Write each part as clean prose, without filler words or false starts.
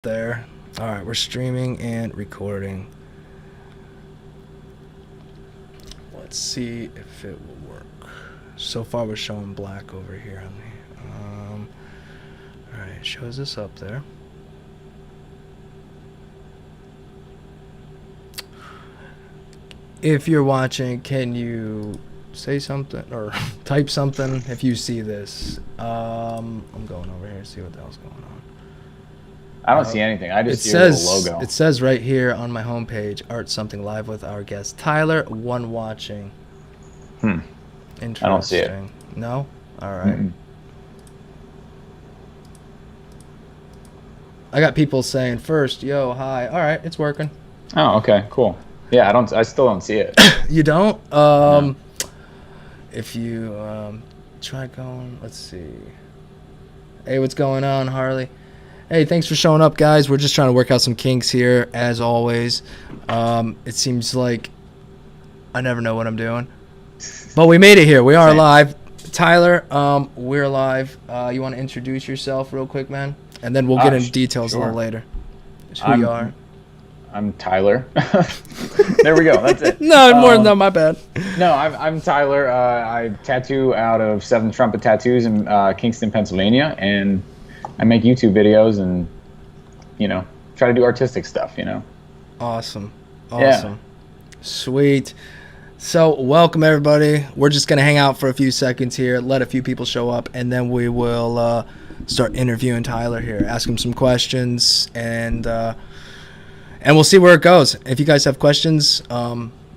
There. All right, we're streaming and recording. Let's see if it will work. So far, we're showing black over here on me. All right, shows us up there. If you're watching, can you say something or type something if you see this? I'm going over here to see what the hell's going on. I don't see anything. I just see a little logo. It says right here on my homepage, Art Something Live with our guest Tyler. One watching. Interesting. I don't see it. No? All right. Mm-mm. I got people saying first, yo, hi. All right, it's working. Oh, okay, cool. Yeah, I still don't see it. You don't? No. If you try going, let's see. Hey, what's going on, Harley? Hey, thanks for showing up, guys. We're just trying to work out some kinks here, as always. It seems like I never know what I'm doing. But we made it here. We are live. Tyler, we're live. You want to introduce yourself real quick, man? And then we'll get into details a little later. Just who you are. I'm Tyler. There we go. That's it. No, my bad. No, I'm Tyler. I tattoo out of 7th Trumpet Tattoos in Kingston, Pennsylvania, and I make YouTube videos and, try to do artistic stuff, Awesome. Yeah. Sweet. So, welcome, everybody. We're just going to hang out for a few seconds here, let a few people show up, and then we will start interviewing Tyler here, ask him some questions, and we'll see where it goes. If you guys have questions,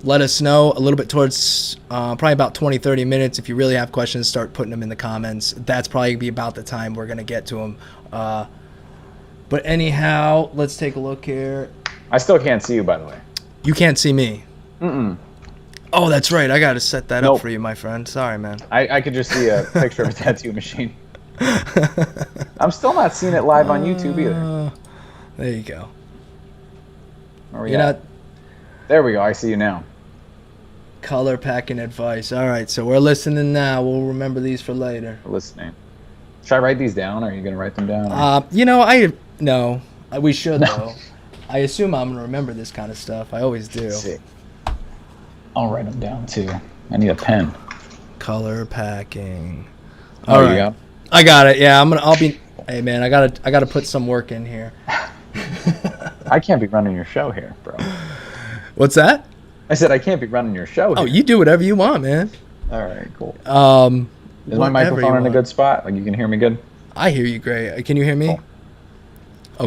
let us know a little bit towards probably about 20-30 minutes. If you really have questions, start putting them in the comments. That's probably be about the time we're going to get to them. But anyhow, let's take a look here. I still can't see you, by the way. You can't see me. Mm-mm. Oh, that's right. I got to set that up for you, my friend. Sorry, man. I could just see a picture of a tattoo machine. I'm still not seeing it live on YouTube either. There you go. Where we at? There we go. I see you now. Color packing advice. All right, so we're listening now. We'll remember these for later. We're listening. Should I write these down? Or are you going to write them down? No. We should, though. I assume I'm going to remember this kind of stuff. I always do. Let's see. I'll write them down, too. I need a pen. Color packing. All right. You go. I got it. Yeah, hey, man, I gotta put some work in here. I can't be running your show here, bro. What's that? I said I can't be running your show here. Oh, you do whatever you want, man. All right, cool. Is my Whatever microphone in a good spot? Like, you can hear me good? I hear you great. Can you hear me? Cool.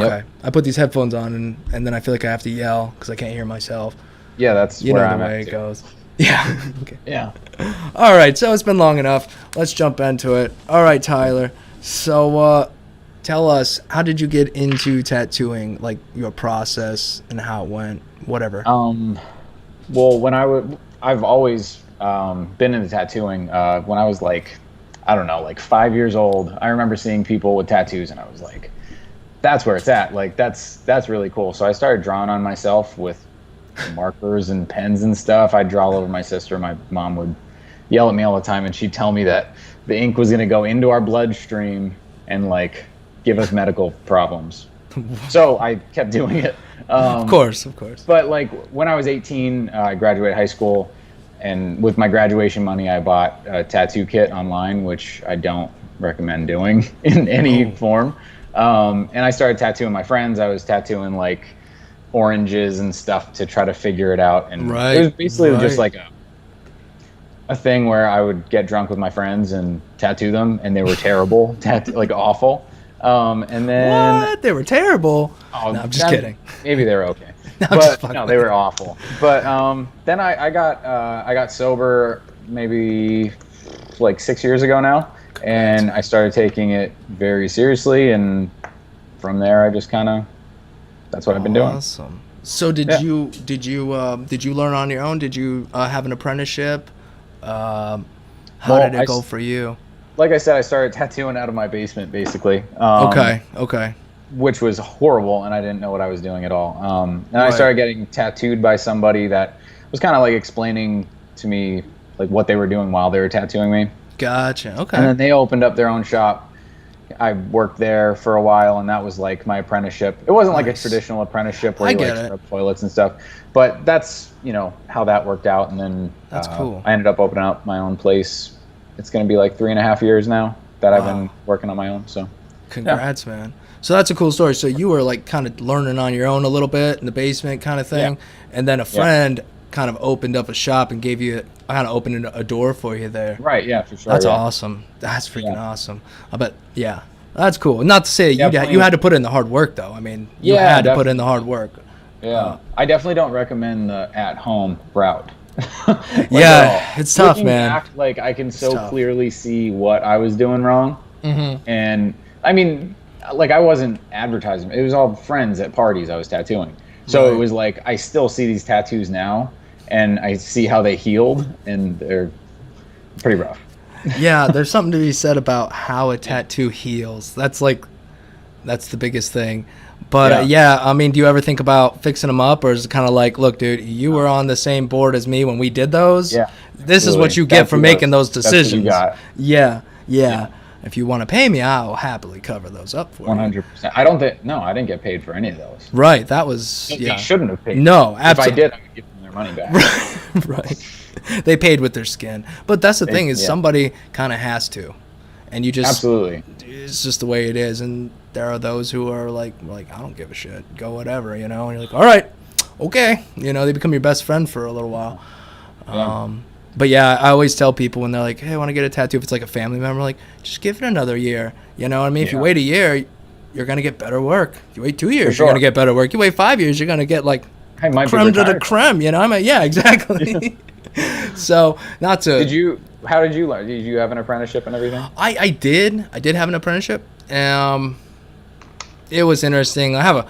Okay. Yep. I put these headphones on, and then I feel like I have to yell because I can't hear myself. Yeah, that's you where know I'm the way at it too. goes. Yeah. Okay. Yeah. All right, so it's been long enough. Let's jump into it. All right, Tyler. So tell us, how did you get into tattooing, like your process and how it went, whatever? Well, I've always been into tattooing. When I was like 5 years old, I remember seeing people with tattoos, and I was like, that's where it's at. Like, that's really cool. So I started drawing on myself with markers and pens and stuff. I'd draw all over my sister. My mom would yell at me all the time, and she'd tell me that the ink was going to go into our bloodstream and like give us medical problems. So I kept doing it. Of course. But like when I was 18, I graduated high school, and with my graduation money, I bought a tattoo kit online, which I don't recommend doing in any form. And I started tattooing my friends. I was tattooing like oranges and stuff to try to figure it out. And it was basically just like a thing where I would get drunk with my friends and tattoo them, and they were terrible, like awful. And then What? They were terrible? Oh, no, I'm just kidding. Maybe they were okay. No, they were awful. But then I got sober maybe like 6 years ago now, and I started taking it very seriously, and from there I just that's what I've been doing. Awesome. So did you learn on your own? Did you have an apprenticeship? How did it go for you? Like I said, I started tattooing out of my basement, basically. Okay. Which was horrible, and I didn't know what I was doing at all. And I started getting tattooed by somebody that was kind of like explaining to me like what they were doing while they were tattooing me. Gotcha. Okay. And then they opened up their own shop I worked there for a while, and that was like my apprenticeship. It wasn't like a Nice. traditional apprenticeship where I you like get it. scrub toilets and stuff, but that's how that worked out. And then That's cool. I ended up opening up my own place. It's going to be like 3.5 years now that I've been working on my own. So Congrats, man. So that's a cool story. So you were like kind of learning on your own a little bit in the basement kind of thing, and then a friend kind of opened up a shop and gave you kind of opened a door for you there. Right, yeah, for sure. That's yeah. awesome. That's freaking awesome. I bet. Yeah, that's cool. Not to say you Definitely. you had to put in the hard work though. I mean, you Yeah, had to put in the hard work. Yeah, I definitely don't recommend the at-home route. Like, Yeah, it's tough, Looking man. back, like I can so tough. clearly see what I was doing wrong, and I mean, like I wasn't advertising. It was all friends at parties I was tattooing. So Right. it was like I still see these tattoos now, and I see how they healed, and they're pretty rough. Yeah, there's something to be said about how a tattoo heals. That's the biggest thing. But I mean, do you ever think about fixing them up, or is it kind of like, look, dude, you were on the same board as me when we did those. Yeah, This is what you get for making those decisions. That's what you got. Yeah. If you want to pay me, I'll happily cover those up for you. 100%. I don't think. No, I didn't get paid for any of those. Right. That was They shouldn't have paid. No, If absolutely. I did, I would give them their money back. Right. They paid with their skin. But that's the thing is somebody kind of has to. And you just Absolutely. it's just the way it is. And there are those who are like I don't give a shit. Go whatever, And you're like, all right, okay. They become your best friend for a little while. Yeah. But yeah, I always tell people when they're like, hey, I want to get a tattoo. If it's like a family member, like, just give it another year. You know what I mean? If you wait a year, you're going to get better work. If you wait 2 years, you're going to get better work. You wait 5 years, you're going to get like I might be creme de la retired. creme, I mean, yeah, exactly. So not to... How did you learn? Did you have an apprenticeship and everything? I did have an apprenticeship. It was interesting. I have a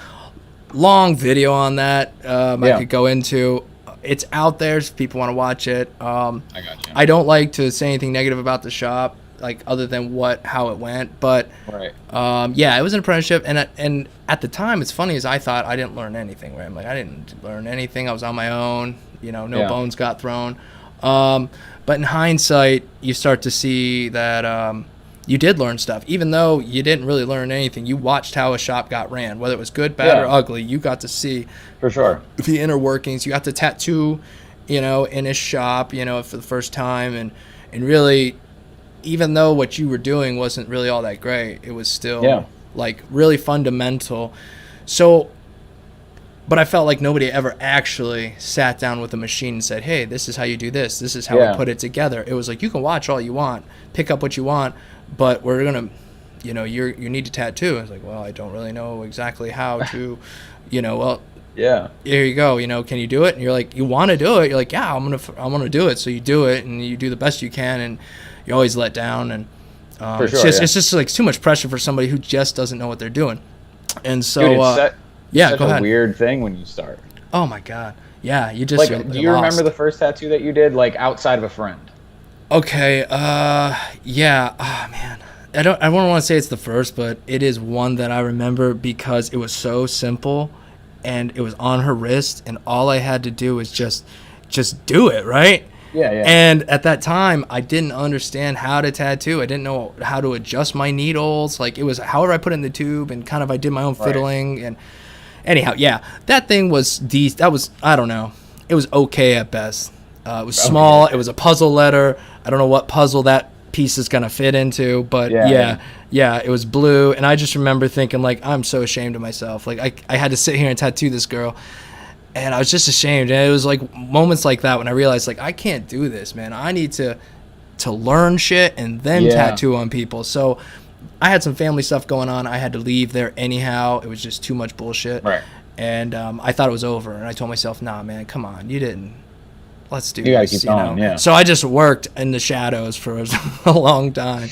long video on that I could go into. It's out there if people want to watch it. I got you. I don't like to say anything negative about the shop, like other than how it went. But Right. it was an apprenticeship, and at the time, it's funny as I thought I didn't learn anything. Right? I'm like I didn't learn anything. I was on my own. No bones got thrown. But in hindsight, you start to see that you did learn stuff, even though you didn't really learn anything. You watched how a shop got ran, whether it was good, bad, or ugly. You got to see For sure. the inner workings. You got to tattoo, in his shop, for the first time, and really, even though what you were doing wasn't really all that great, it was still like really fundamental. So, but I felt like nobody ever actually sat down with a machine and said, hey, this is how you do this. This is how we put it together. It was like, you can watch all you want, pick up what you want, but we're going to, you need to tattoo. I was like, well, I don't really know exactly how to, well, Yeah. here you go, can you do it? And you're like, you want to do it? You're like, yeah, I'm gonna do it. So you do it, and you do the best you can, and you always let down. And For sure, it's just like too much pressure for somebody who just doesn't know what they're doing. And so, Dude, it's such go a ahead. weird thing when you start. Oh my god, yeah, you just Like, do you remember the first tattoo that you did, like outside of a friend? Okay, yeah. Oh man, I don't want to say it's the first, but it is one that I remember because it was so simple, and it was on her wrist, and all I had to do was just do it, right? Yeah, yeah. And at that time, I didn't understand how to tattoo. I didn't know how to adjust my needles. Like, it was however I put it in the tube, and kind of I did my own fiddling. And anyhow, yeah, that thing was I don't know. It was okay at best. It was small. It was a puzzle letter. I don't know what puzzle that piece is gonna fit into, but yeah, it was blue. And I just remember thinking, like, I'm so ashamed of myself. Like, I had to sit here and tattoo this girl. And I was just ashamed. And it was like moments like that when I realized, like, I can't do this, man. I need to learn shit and then tattoo on people. So I had some family stuff going on. I had to leave there anyhow. It was just too much bullshit. Right. And I thought it was over. And I told myself, nah, man, come on. You didn't. Let's do You gotta this. keep going, yeah. So I just worked in the shadows for a long time.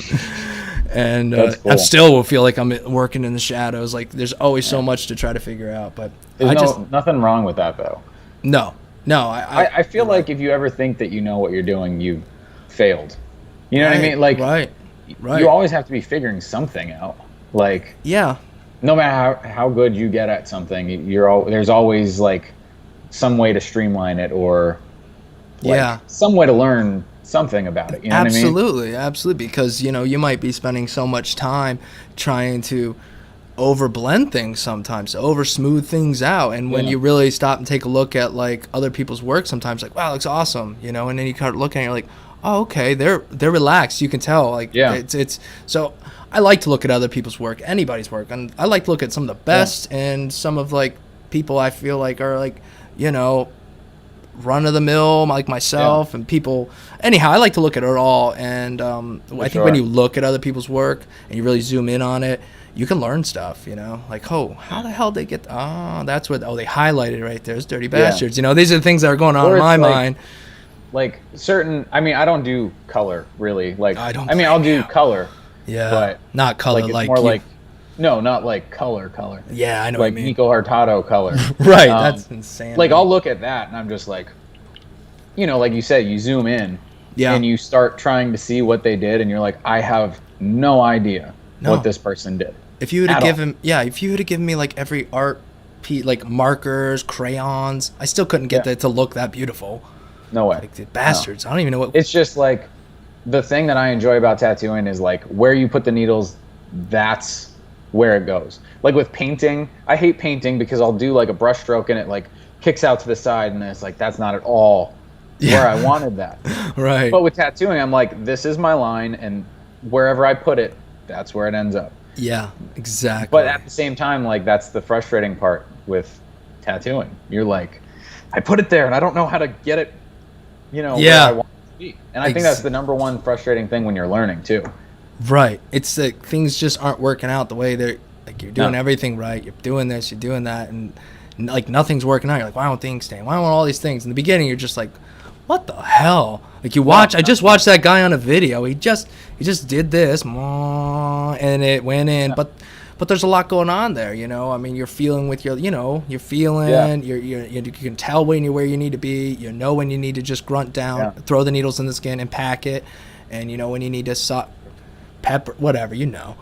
And That's cool. I still will feel like I'm working in the shadows. Like, there's always so much to try to figure out. But There's nothing wrong with that, though. No. I feel like if you ever think that you know what you're doing, you failed. You know what I mean? Like, right. you always have to be figuring something out. Like, Yeah. no matter how good you get at something, there's always like some way to streamline it, or like, some way to learn something about it. You know what I mean? Absolutely, absolutely. Because, you might be spending so much time trying to overblend things sometimes, over smooth things out. And when you really stop and take a look at like other people's work, sometimes like, wow, it looks awesome, and then you kind of look at it and you're like, oh, okay, they're relaxed. You can tell, like, it's so I like to look at other people's work, anybody's work, and I like to look at some of the best and some of like people I feel like are like, run of the mill, like myself and people. Anyhow, I like to look at it all, and I think when you look at other people's work and you really zoom in on it, you can learn stuff, like, oh, how the hell they get, that's what, they highlighted right there, it's dirty bastards. These are the things that are going on in my mind. Like certain, I mean, I don't do color really. Like, I'll do color. Yeah. But not color, like, it's more like, no, not like color. Yeah, I know like what you mean. Nico Hurtado color. Right, that's insane. Like, I'll look at that and I'm just like, like you said, you zoom in and you start trying to see what they did, and you're like, I have no idea what this person did. If you would have given me like every art piece, like markers, crayons, I still couldn't get that to look that beautiful. No way. Like, the bastards. No. I don't even know what. It's just like, the thing that I enjoy about tattooing is like where you put the needles, that's where it goes. Like with painting, I hate painting because I'll do like a brush stroke and it like kicks out to the side, and it's like, that's not at all where I wanted that. Right. But with tattooing, I'm like, this is my line, and wherever I put it, that's where it ends up. Yeah, exactly. But at the same time, like, that's the frustrating part with tattooing. You're like, I put it there and I don't know how to get it, where I want it to be. And I think that's the number one frustrating thing when you're learning too. Right. It's like things just aren't working out the way they're, like, you're doing everything right. You're doing this, you're doing that, and like nothing's working out. You're like, why don't things stand? Why don't all these things? In the beginning, you're just like, what the hell? Like, you watch, I just watched that guy on a video. He just did this, and it went in. But there's a lot going on there, I mean, you're feeling with your, you're feeling, you can tell where you need to be. When you need to just grunt down, throw the needles in the skin and pack it. And when you need to pepper, whatever, Yeah,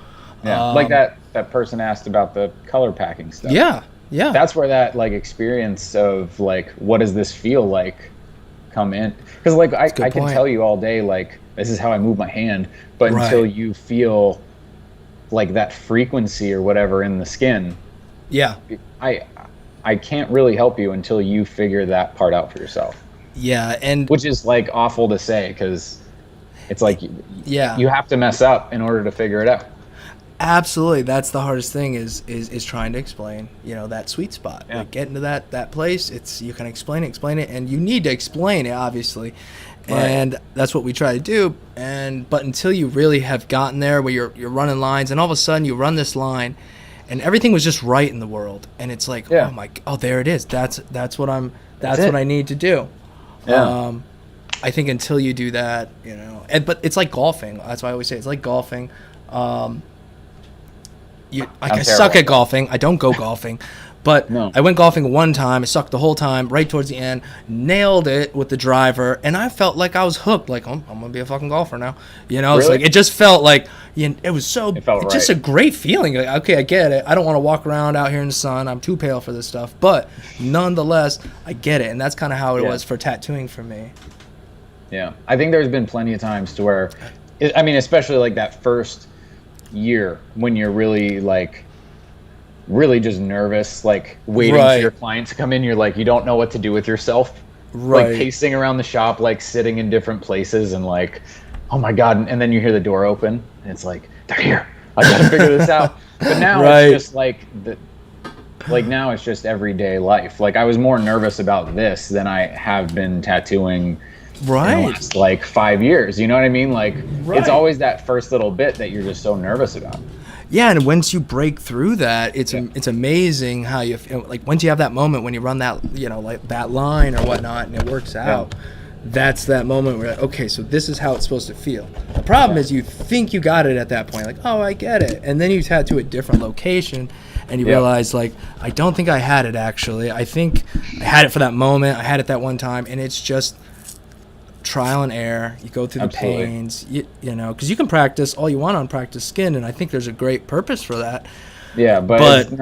like that person asked about the color packing stuff. Yeah. That's where that like experience of like, what does this feel like, come in. Because like I can tell you all day, like, this is how I move my hand, but until you feel like that frequency or whatever in the skin, I can't really help you until you figure that part out for yourself. Yeah, and which is like awful to say, because it's like you have to mess up in order to figure it out. Absolutely, that's the hardest thing is trying to explain, that sweet spot. Like, getting to that place, it's, you can explain it, and you need to explain it, obviously, and that's what we try to do. But until you really have gotten there, where you're running lines, and all of a sudden you run this line, and everything was just right in the world, and it's like, oh, there it is. That's what I need to do. Yeah. I think until you do that, but it's like golfing. That's why I always say it's like golfing. I suck at golfing. I don't go golfing, but I went golfing one time. I sucked the whole time. Right towards the end, nailed it with the driver, and I felt like I was hooked. Like, I'm gonna be a fucking golfer now. It's like, it just felt like, it was so. It's just a great feeling. Like, okay, I get it. I don't want to walk around out here in the sun. I'm too pale for this stuff, but nonetheless, I get it, and that's kind of how it was for tattooing for me. Yeah, I think there's been plenty of times to where, I mean, especially like that first year when you're really just nervous, like waiting for your client to come in. You're like, you don't know what to do with yourself, like pacing around the shop, like sitting in different places, and like, oh my god, and then you hear the door open and it's like, they're here, I gotta figure this out. But now it's just like now it's just everyday life. Like, I was more nervous about this than I have been tattooing in the last like 5 years. You know what I mean? Like, it's always that first little bit that you're just so nervous about. Yeah, and once you break through that, it's amazing how you feel. Like, once you have that moment when you run that, like that line or whatnot, and it works out. That's that moment where, okay, so this is how it's supposed to feel. The problem is you think you got it at that point, like, oh, I get it, and then you tattoo a different location, and you realize, like, I don't think I had it actually. I think I had it for that moment. I had it that one time, and it's just trial and error. You go through the pains, because you can practice all you want on practice skin, and I think there's a great purpose for that. But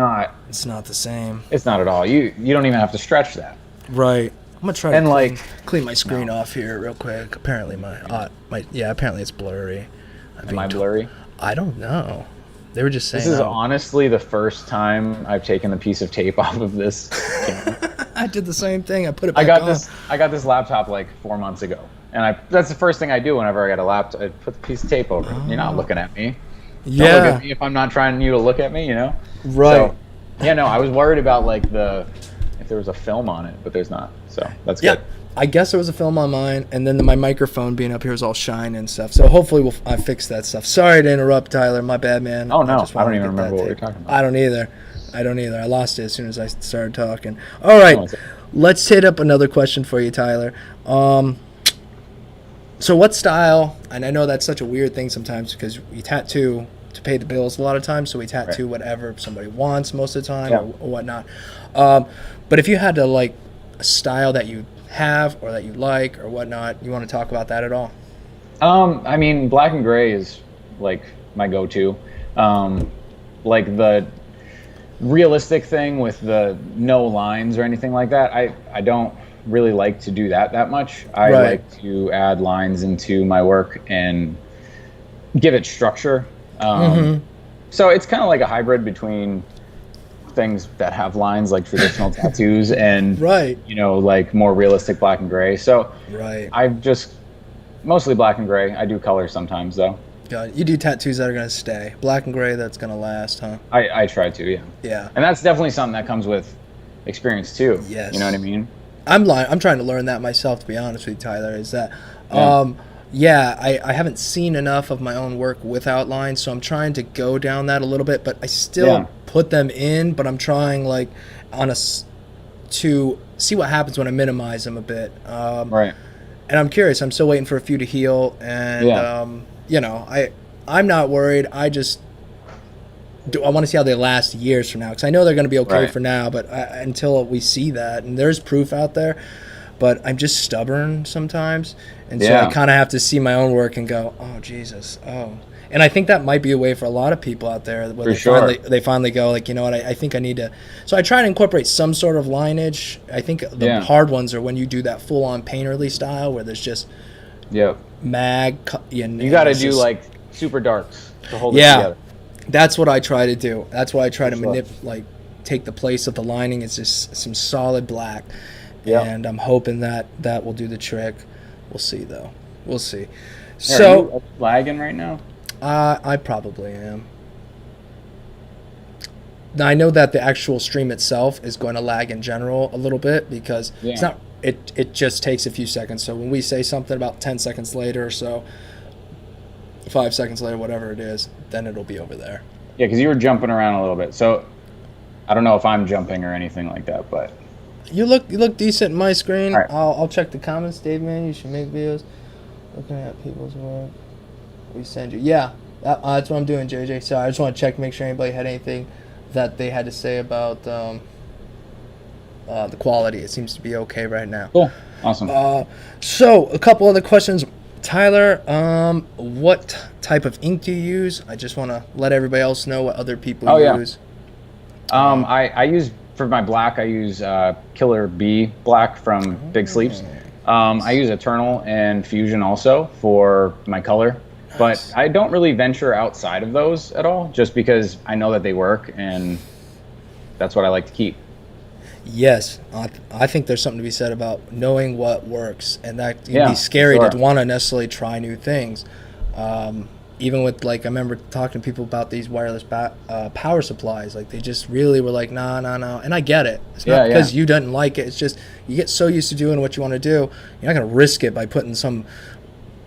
it's not the same. It's not at all. You don't even have to stretch that. Right. I'm gonna try And to like, clean my screen off here real quick. Apparently apparently it's blurry. am I blurry? I don't know. They were just saying. This is honestly the first time I've taken a piece of tape off of this camera. I did the same thing. I put it back on. I got this laptop like 4 months ago, and that's the first thing I do whenever I get a laptop. I put the piece of tape over it. You're not looking at me. Yeah. Don't look at me if I'm not trying you to look at me. You know. Right. So, yeah. No, I was worried about like if there was a film on it, but there's not. So that's good. I guess there was a film on mine, and then my microphone being up here is all shine and stuff. So hopefully I fix that stuff. Sorry to interrupt, Tyler. My bad, man. Oh no, I don't even remember what we were talking about. I don't either. I lost it as soon as I started talking. All right, let's hit up another question for you, Tyler. So what style? And I know that's such a weird thing sometimes because we tattoo to pay the bills a lot of times, so we tattoo whatever somebody wants most of the time or whatnot. But if you had to like a style that you have or that you like or whatnot, you want to talk about that at all? I mean, black and gray is like my go-to. Like the realistic thing with the no lines or anything like that, I don't really like to do that much. I like to add lines into my work and give it structure. So it's kind of like a hybrid between things that have lines like traditional tattoos and you know, like more realistic black and gray. So I've just mostly black and gray. I do color sometimes though. You do tattoos that are going to stay. Black and gray that's going to last, huh? I try to, yeah. Yeah. And that's definitely something that comes with experience too. Yes. You know what I mean? I'm trying to learn that myself, to be honest with you, Tyler, is that I haven't seen enough of my own work without lines, so I'm trying to go down that a little bit, but I still put them in, but I'm trying like to see what happens when I minimize them a bit. And I'm curious. I'm still waiting for a few to heal, and you know, I'm not worried. I want to see how they last years from now, because I know they're going to be okay for now, but until we see that, and there's proof out there, but I'm just stubborn sometimes, and so I kind of have to see my own work and go, oh Jesus, and I think that might be a way for a lot of people out there where they finally go like, you know what, I think I need to. So I try to incorporate some sort of lineage. I think the hard ones are when you do that full-on painterly style where there's just mag. You got to do like super darks to hold it together. That's what I try to do. That's why I try to take the place of the lining. It's just some solid black. And I'm hoping that will do the trick. We'll see, though. We'll see. So, are you lagging right now? I probably am. Now, I know that the actual stream itself is going to lag in general a little bit because it's not. It just takes a few seconds. So when we say something about 10 seconds later or so, 5 seconds later, whatever it is, then it'll be over there. Yeah, because you were jumping around a little bit. So I don't know if I'm jumping or anything like that, but you look decent in my screen. Right. I'll check the comments, Dave. Man, you should make videos looking at people's work. We send you. Yeah, that's what I'm doing, JJ. So I just want to check, make sure anybody had anything that they had to say about the quality. It seems to be okay right now. Cool. Awesome. So a couple other questions. Tyler, what type of ink do you use? I just want to let everybody else know what other people use. I use, for my black, I use Killer B black from Big Sleeps. I use Eternal and Fusion also for my color. But I don't really venture outside of those at all, just because I know that they work, and that's what I like to keep. Yes, I think there's something to be said about knowing what works, and that can be scary to want to necessarily try new things. Even with, like, I remember talking to people about these wireless power supplies. Like, they just really were like, no. And I get it. It's not because you didn't like it. It's just you get so used to doing what you want to do, you're not going to risk it by putting some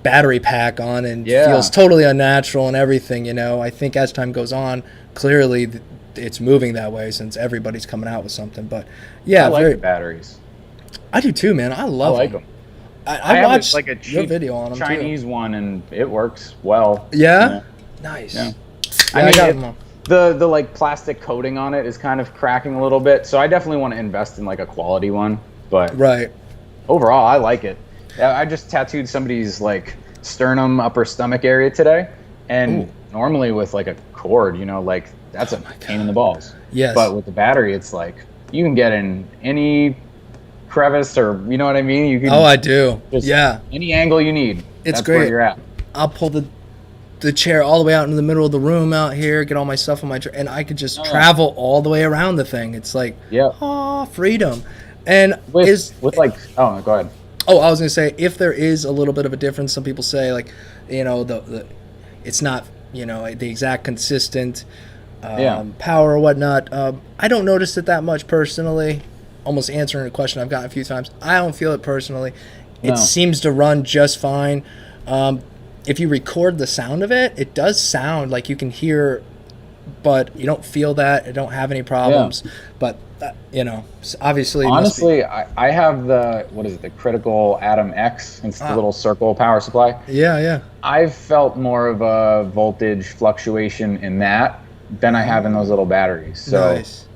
battery pack on and feels totally unnatural and everything, you know. I think as time goes on, clearly it's moving that way since everybody's coming out with something. But I like the batteries. I do too, man. I like them. I watched like a cheap video on them Chinese one, and it works well. Yeah, nice. Yeah. I mean, the like plastic coating on it is kind of cracking a little bit, so I definitely want to invest in like a quality one. But overall, I like it. I just tattooed somebody's like sternum, upper stomach area today, and normally with like a cord, you know, like that's a pain in the balls. Yes. But with the battery, it's like you can get in any crevice, or you know what I mean. You can. Oh, I do. Just Yeah, any angle you need. it's that's great. Where you're at. I'll pull the chair all the way out into the middle of the room out here, get all my stuff on my chair, and I could just travel all the way around the thing. It's like, freedom. And with like, oh, go ahead. Oh, I was gonna say, if there is a little bit of a difference, some people say like, the it's not the exact consistent power or whatnot. I don't notice it that much personally. Almost answering a question I've gotten a few times. I don't feel it personally. It seems to run just fine. If you record the sound of it, it does sound like you can hear, but you don't feel that. It don't have any problems. But obviously. Honestly, I have the Critical Atom X. It's the little circle power supply. Yeah. I've felt more of a voltage fluctuation in that than I have in those little batteries. So, nice.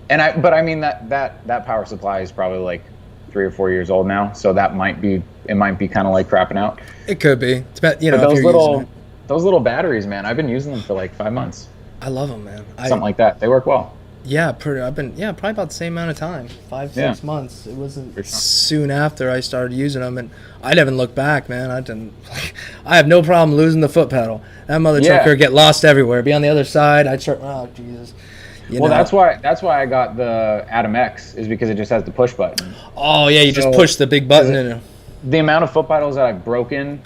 But I mean that power supply is probably like 3 or 4 years old now, so it might be kind of like crapping out. It could be. It's about, but those little batteries, man, I've been using them for like 5 months. I love them, man. Something like that. They work well. Yeah, probably about the same amount of time, 5-6 months. It wasn't soon after I started using them, and I haven't looked back, man. I have no problem losing the foot pedal. That mother trucker get lost everywhere. Be on the other side. I'd start. Oh Jesus. That's why I got the Atom X, is because it just has the push button. Oh yeah, you just push the big button in. The amount of foot pedals that I've broken,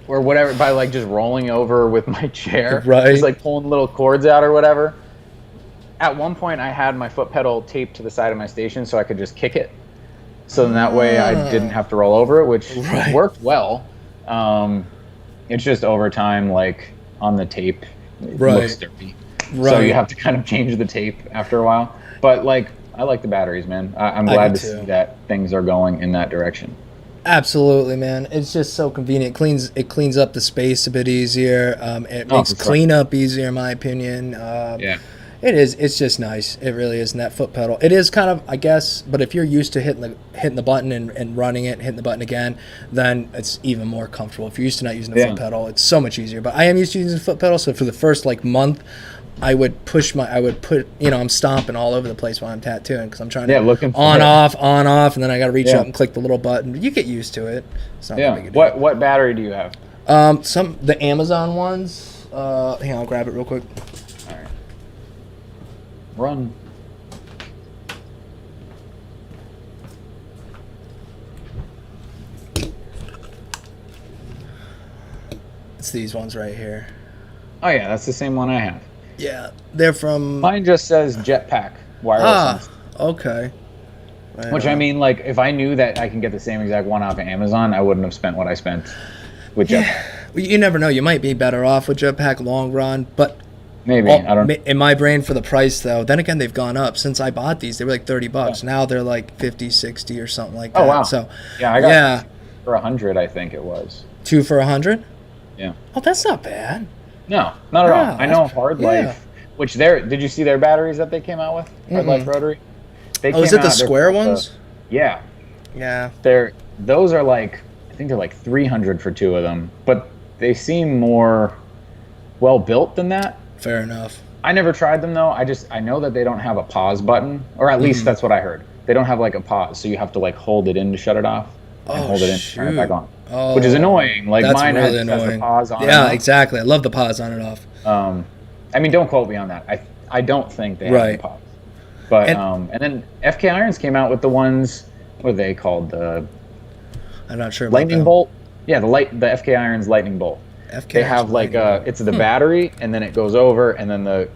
or whatever, by like just rolling over with my chair, just like pulling little cords out or whatever. At one point, I had my foot pedal taped to the side of my station so I could just kick it. So then that way I didn't have to roll over it, which worked well. It's just over time, like on the tape, it looks dirty. So you have to kind of change the tape after a while. But like, I like the batteries, man. I'm glad to see that things are going in that direction. Absolutely, man. It's just so convenient. It cleans up the space a bit easier. It makes cleanup easier, in my opinion. It is. It's just nice. It really is. And that foot pedal, it is kind of, I guess. But if you're used to hitting the button and running it, hitting the button again, then it's even more comfortable. If you're used to not using the foot pedal, it's so much easier. But I am used to using the foot pedal, so for the first month, I would put, I'm stomping all over the place while I'm tattooing because I'm trying to on off, and then I got to reach up and click the little button. But you get used to it. It's not that big a deal. What battery do you have? The Amazon ones. Hang on, I'll grab it real quick. All right. Run. It's these ones right here. Oh yeah, that's the same one I have. Yeah, they're from. Mine just says Jetpack wireless. Okay. Right. Which I mean, like, if I knew that I can get the same exact one off of Amazon, I wouldn't have spent what I spent with Jetpack. Well, you never know. You might be better off with Jetpack long run, but maybe I don't. In my brain, for the price though. Then again, they've gone up since I bought these. They were like $30. Yeah. Now they're like 50, 60 or something like that. Oh wow! So I got for 100. I think it was 2 for 100. Yeah. Oh, that's not bad. No, not at all. I know Hard Life, which did you see their batteries that they came out with? Hard Life Rotary. Is it the square ones? Yeah. Yeah. Those are like, I think they're like 300 for 2 of them, but they seem more well built than that. Fair enough. I never tried them though. I know that they don't have a pause button, or at least that's what I heard. They don't have like a pause, so you have to like hold it in to shut it off and hold it in to turn it back on. Oh, which is annoying. Like that's mine really has the pause on. Yeah, exactly. I love the pause on and off. I mean, don't quote me on that. I don't think they have the pause. But and then FK Irons came out with the ones. What are they called? I'm not sure. Lightning bolt. Yeah, the FK Irons lightning bolt. They have like it's the battery, and then it goes over, and then the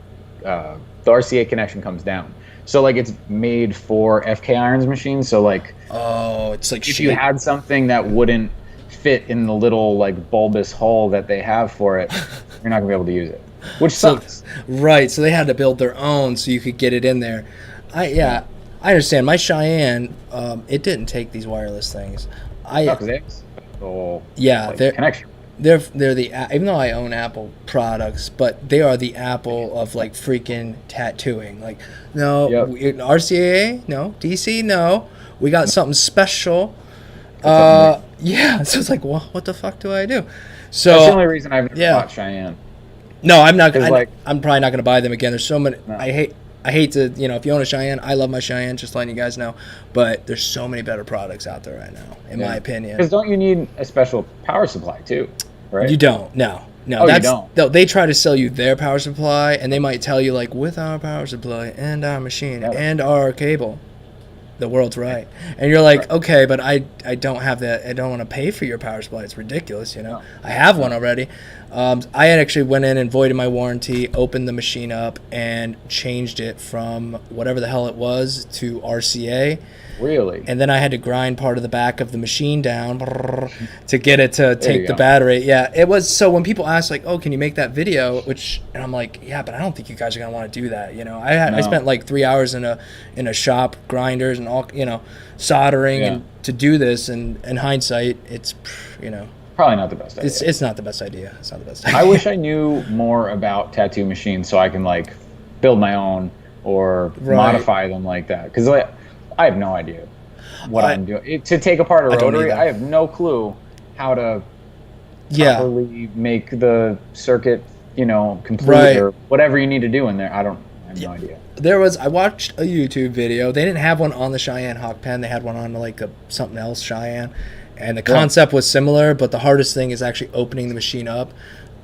RCA connection comes down. So like it's made for FK Irons machines. So like it's like if you had something that wouldn't fit in the little like bulbous hole that they have for it, you're not gonna be able to use it, which sucks. Right. So they had to build their own so you could get it in there. I understand. My Cheyenne, it didn't take these wireless things. They're connection. They're even though I own Apple products, but they are the Apple of like freaking tattooing. Like RCA, no DC, no. We got something special. So it's like, well, what the fuck do I do? So that's the only reason I've never bought Cheyenne. No, I'm not. I'm probably not going to buy them again. There's so many. No. I hate to, if you own a Cheyenne, I love my Cheyenne, just letting you guys know. But there's so many better products out there right now, in my opinion. Because don't you need a special power supply too, right? You don't. No. Oh, you don't? No, they try to sell you their power supply, and they might tell you, like, with our power supply and our machine and our cable, the world's right. And you're like, okay, but I don't have that. I don't want to pay for your power supply. It's ridiculous, No. I have one already. I had actually went in and voided my warranty, opened the machine up, and changed it from whatever the hell it was to RCA. Really? And then I had to grind part of the back of the machine down to get it to take the battery. Yeah, it was. So when people ask, like, oh, can you make that video? And I'm like, yeah, but I don't think you guys are going to want to do that. I spent like 3 hours in a shop, grinders and all, soldering and to do this. And in hindsight, it's, probably not the best idea. It's not the best idea. It's not the best idea. I wish I knew more about tattoo machines so I can like build my own or modify them like that. Because I have no idea what I'm doing. To take apart a rotary, I have no clue how to properly make the circuit, complete or whatever you need to do in there. I have no idea. I watched a YouTube video. They didn't have one on the Cheyenne Hawk Pen. They had one on like something else Cheyenne. And the concept was similar, but the hardest thing is actually opening the machine up.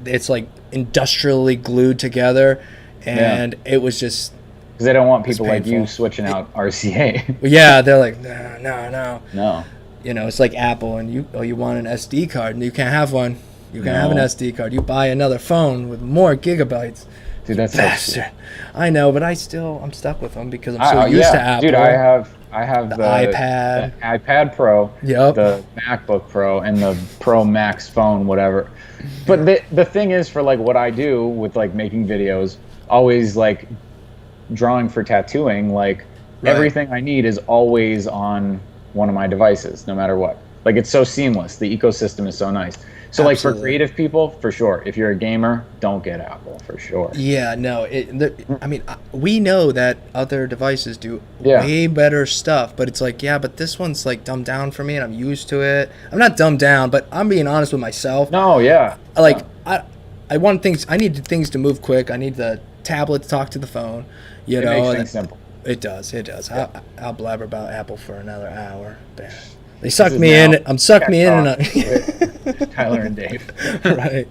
It's like industrially glued together, and it was just... Because they don't want people like you switching out RCA. Yeah, they're like, no. No. It's like Apple, and you want an SD card, and you can't have one. You can't have an SD card. You buy another phone with more gigabytes. Dude, that's bastard. I know, but I'm stuck with them because I'm so used to Apple. Dude, I have the iPad, the iPad Pro, the MacBook Pro, and the Pro Max phone, whatever. But the thing is, for like what I do with like making videos, always like drawing for tattooing, like everything I need is always on one of my devices, no matter what. Like it's so seamless. The ecosystem is so nice. So like for creative people, for sure. If you're a gamer, don't get Apple, for sure. Yeah, no. We know that other devices do way better stuff, but it's like, but this one's like dumbed down for me, and I'm used to it. I'm not dumbed down, but I'm being honest with myself. No, yeah. I want things. I need things to move quick. I need the tablet to talk to the phone. It makes things simple. It does. Yeah. I'll blabber about Apple for another hour. They sucked me in. Tyler and Dave. Right.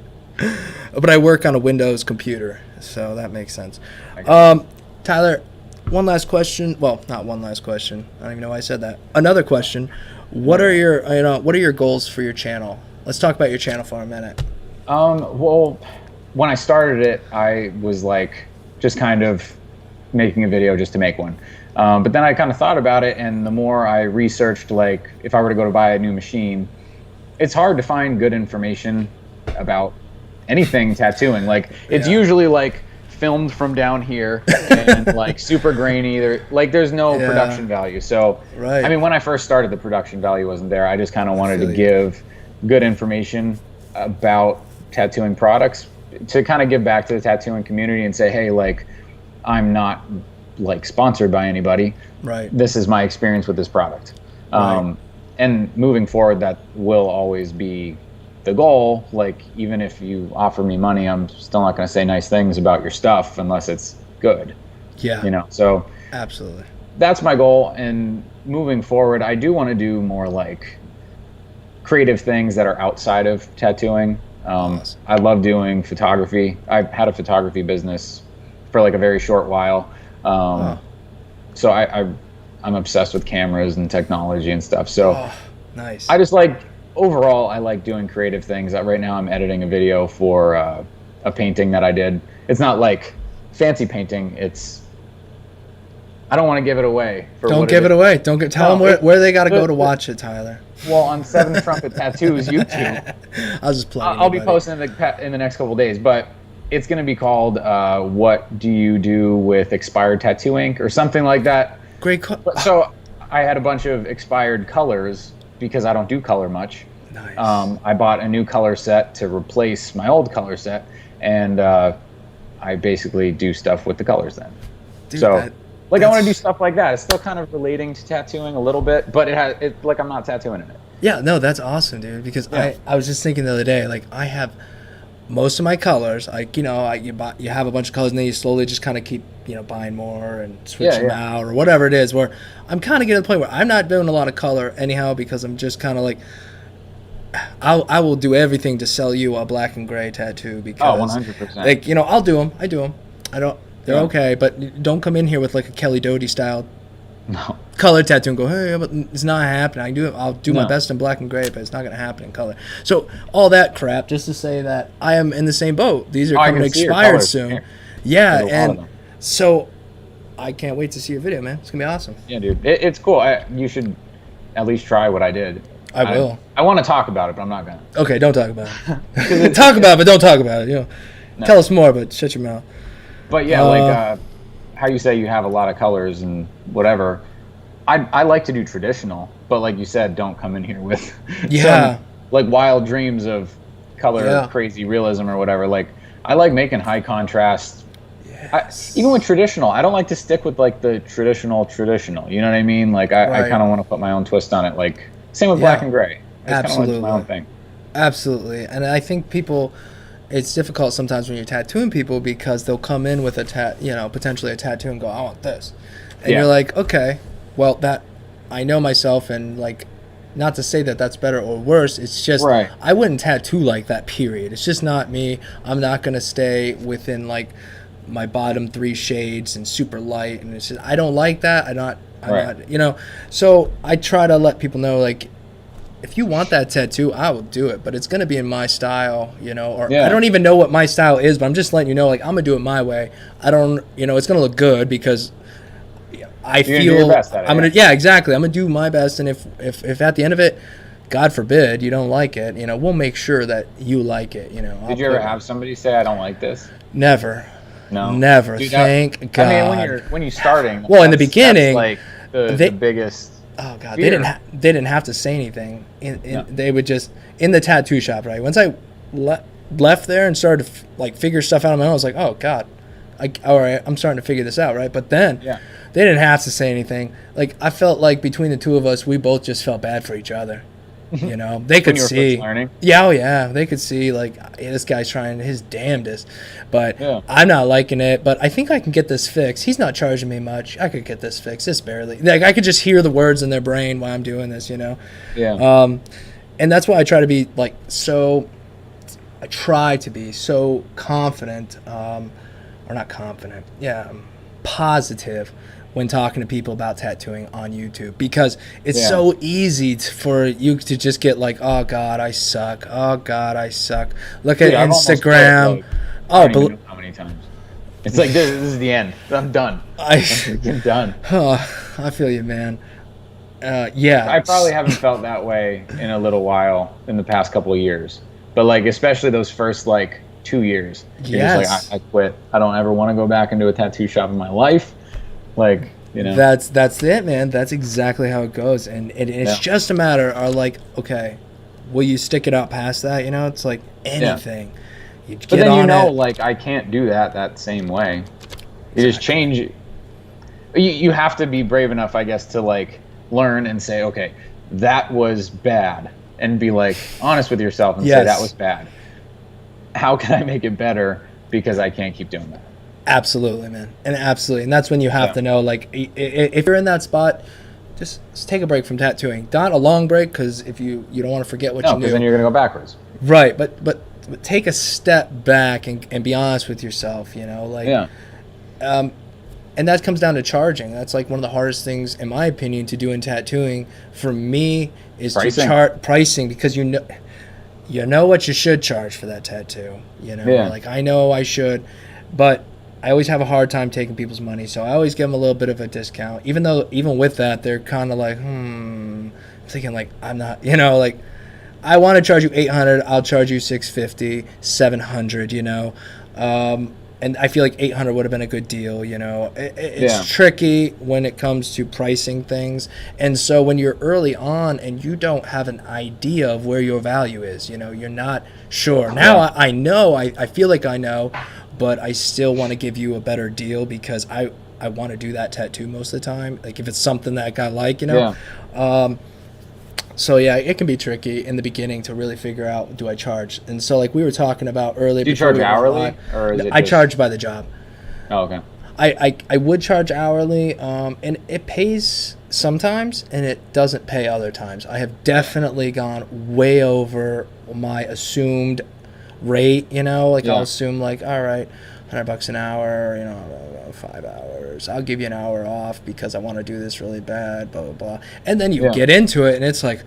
But I work on a Windows computer, so that makes sense. Tyler, one last question. Well, not one last question. I don't even know why I said that. Another question. What are your goals for your channel? Let's talk about your channel for a minute. Well, when I started it, I was like just kind of making a video just to make one. But then I kind of thought about it, and the more I researched, like if I were to go to buy a new machine, it's hard to find good information about anything tattooing. Like it's usually like filmed from down here and like super grainy. There's no production value. So I mean, when I first started, the production value wasn't there. I just kind of wanted to give good information about tattooing products to kind of give back to the tattooing community and say, hey, like I'm not like sponsored by anybody. Right. This is my experience with this product. And moving forward, that will always be the goal. Like even if you offer me money, I'm still not going to say nice things about your stuff unless it's good. Yeah. So absolutely. That's my goal. And moving forward, I do want to do more like creative things that are outside of tattooing. Awesome. I love doing photography. I've had a photography business for like a very short while. So I'm obsessed with cameras and technology and stuff. So nice. I just overall, I like doing creative things. Right now I'm editing a video for a painting that I did. It's not like fancy painting. I don't want to give it away. Don't give it away. Tell them where they got to go to watch it, Tyler. Well, on Seven Trumpet Tattoos YouTube. I'll just plug. I'll be posting in the next couple of days, but it's going to be called "What Do You Do with Expired Tattoo Ink" or something like that. Great. So I had a bunch of expired colors because I don't do color much. Nice. I bought a new color set to replace my old color set, and I basically do stuff with the colors then. Dude, so. I want to do stuff like that. It's still kind of relating to tattooing a little bit, but it's I'm not tattooing in it. Yeah, no, that's awesome, dude. Because I was just thinking the other day, like I have most of my colors, like, you have a bunch of colors and then you slowly just kind of keep, buying more and switch them out or whatever it is, where I'm kind of getting to the point where I'm not doing a lot of color anyhow, because I'm just kind of like, I will do everything to sell you a black and gray tattoo, because 100%. like, I'll do them. I do them. I don't, they're okay, but don't come in here with like a Kelly Doty style color tattoo and go, hey, but it's not happening. I'll do my best in black and gray, but it's not going to happen in color. So all that crap, just to say that I am in the same boat. These are coming to expire soon. Yeah, and so I can't wait to see your video, man. It's going to be awesome. Yeah, dude. It's cool. You should at least try what I did. I will. I want to talk about it, but I'm not going to. Okay, don't talk about it. Talk about it, but don't talk about it. Tell us more, but shut your mouth. But yeah, how you say you have a lot of colors and whatever. I like to do traditional, but like you said, don't come in here with some, like, wild dreams of color, crazy realism or whatever. Like, I like making high contrast. Yes. Even with traditional, I don't like to stick with like the traditional. You know what I mean? Like, I kind of want to put my own twist on it. Like, same with black and gray. It's Absolutely. Kind of like my own thing. Absolutely. And I think it's difficult sometimes when you're tattooing people, because they'll come in with potentially a tattoo and go, I want this. And you're like, okay, well, that, I know myself, and like, not to say that that's better or worse. It's just, I wouldn't tattoo like that, period. It's just not me. I'm not going to stay within like my bottom 3 shades and super light. And it's just, I don't like that. I'm not, so I try to let people know, like, if you want that tattoo, I will do it, but it's going to be in my style, or I don't even know what my style is, but I'm just letting you know, like, I'm going to do it my way. I don't, it's going to look good, because I feel do your best at it, I'm going to, exactly. I'm going to do my best. And if at the end of it, God forbid, you don't like it, we'll make sure that you like it, Did you ever have somebody say, I don't like this? Never. No. Never. Dude, thank God. I mean, when you're starting, well, in the beginning, that's like the biggest. Oh God, they didn't have to say anything. They would just, in the tattoo shop, right? Once I left there and started to figure stuff out on my own, I was like, oh God, all right, I'm starting to figure this out, right? But then they didn't have to say anything. Like, I felt like between the two of us, we both just felt bad for each other. They could see. Yeah, oh yeah, they could see, like, hey, this guy's trying his damnedest, but I'm not liking it. But I think I can get this fixed. He's not charging me much. I could get this fixed. Just barely. Like, I could just hear the words in their brain while I'm doing this. Yeah. And that's why I try to be like so. I try to be so confident, or not confident. Yeah, positive when talking to people about tattooing on YouTube, because it's so easy for you to just get like, oh God, I suck. Oh God, I suck. Look at Instagram. I don't even know how many times. It's like, this is the end. I'm done. I'm done. I feel you, man. I probably haven't felt that way in a little while in the past couple of years. But like, especially those first like 2 years. Yes. Just like, I quit. I don't ever want to go back into a tattoo shop in my life. Like, that's it, man. That's exactly how it goes. And it's just a matter of like, okay, will you stick it out past that? It's like anything. You get but then on like, I can't do that same way. You just change. You have to be brave enough, I guess, to like learn and say, okay, that was bad, and be like honest with yourself and say that was bad. How can I make it better? Because I can't keep doing that. Absolutely, man. And that's when you have to know, like, if you're in that spot, just take a break from tattooing. Not a long break, because if you don't want to forget what you knew. Because then you're going to go backwards. Right, but take a step back and be honest with yourself, and that comes down to charging. That's like one of the hardest things, in my opinion, to do in tattooing for me, is to chart pricing, because you know what you should charge for that tattoo. Like, I know I should, but I always have a hard time taking people's money, so I always give them a little bit of a discount. Even with that, they're kind of like, thinking like, I'm not, like, I want to charge you $800, I'll charge you $650, $700, and I feel like $800 would have been a good deal. It's tricky when it comes to pricing things, and so when you're early on and you don't have an idea of where your value is, you're not sure. Now I know, I feel like I know, but I still want to give you a better deal, because I want to do that tattoo most of the time. Like, if it's something that I like, So yeah, it can be tricky in the beginning to really figure out, do I charge? And so like we were talking about earlier. Do you before charge we went hourly, live, or is it I just... charge by the job. Oh, okay. I would charge hourly, and it pays sometimes, and it doesn't pay other times. I have definitely gone way over my assumed rate. You know, like I'll assume like, all right, $100 an hour. You know, 5 hours. I'll give you an hour off because I want to do this really bad. Blah blah blah. And then you get into it, and it's like,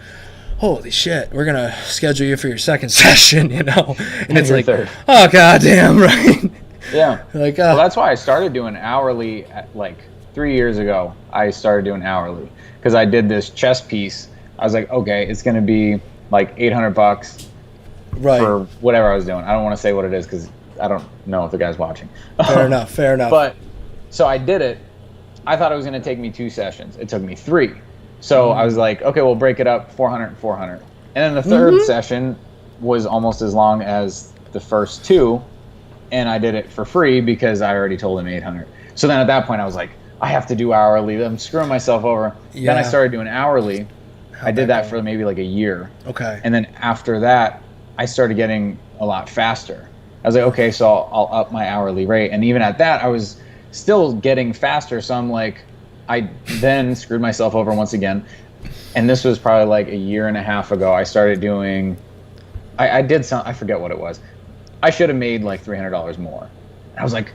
holy shit, we're gonna schedule you for your second session. You know, and it's like, third. Oh goddamn, right. Yeah. Like, well, that's why I started doing hourly like 3 years ago. I started doing hourly because I did this chess piece. I was like, okay, it's going to be like $800 for whatever I was doing. I don't want to say what it is because I don't know if the guy's watching. Fair enough. Fair enough. But so I did it. I thought it was going to take me 2 sessions. It took me 3. So I was like, okay, we'll break it up 400 and 400. And then the third session was almost as long as the first 2. And I did it for free because I already told him 800. So then at that point I was like, I have to do hourly. I'm screwing myself over. Yeah. Then I started doing hourly. I did that for maybe like a year. Okay. And then after that, I started getting a lot faster. I was like, okay, so I'll up my hourly rate. And even at that, I was still getting faster. So I'm like, I then screwed myself over once again. And this was probably like a year and a half ago. I started doing, I did some, I forget what it was. I should have made like $300 more. And I was like,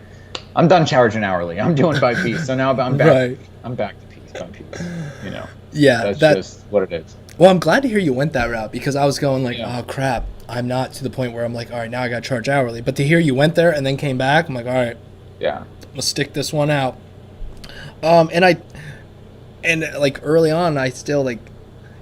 I'm done charging hourly. I'm doing by piece. So now I'm back. Right. I'm back to piece by piece. You know. Yeah, that's just what it is. Well, I'm glad to hear you went that route because I was going like, oh crap, I'm not to the point where I'm like, all right, now I got to charge hourly. But to hear you went there and then came back, I'm like, all right, yeah, I'm gonna stick this one out. And like early on, I still like.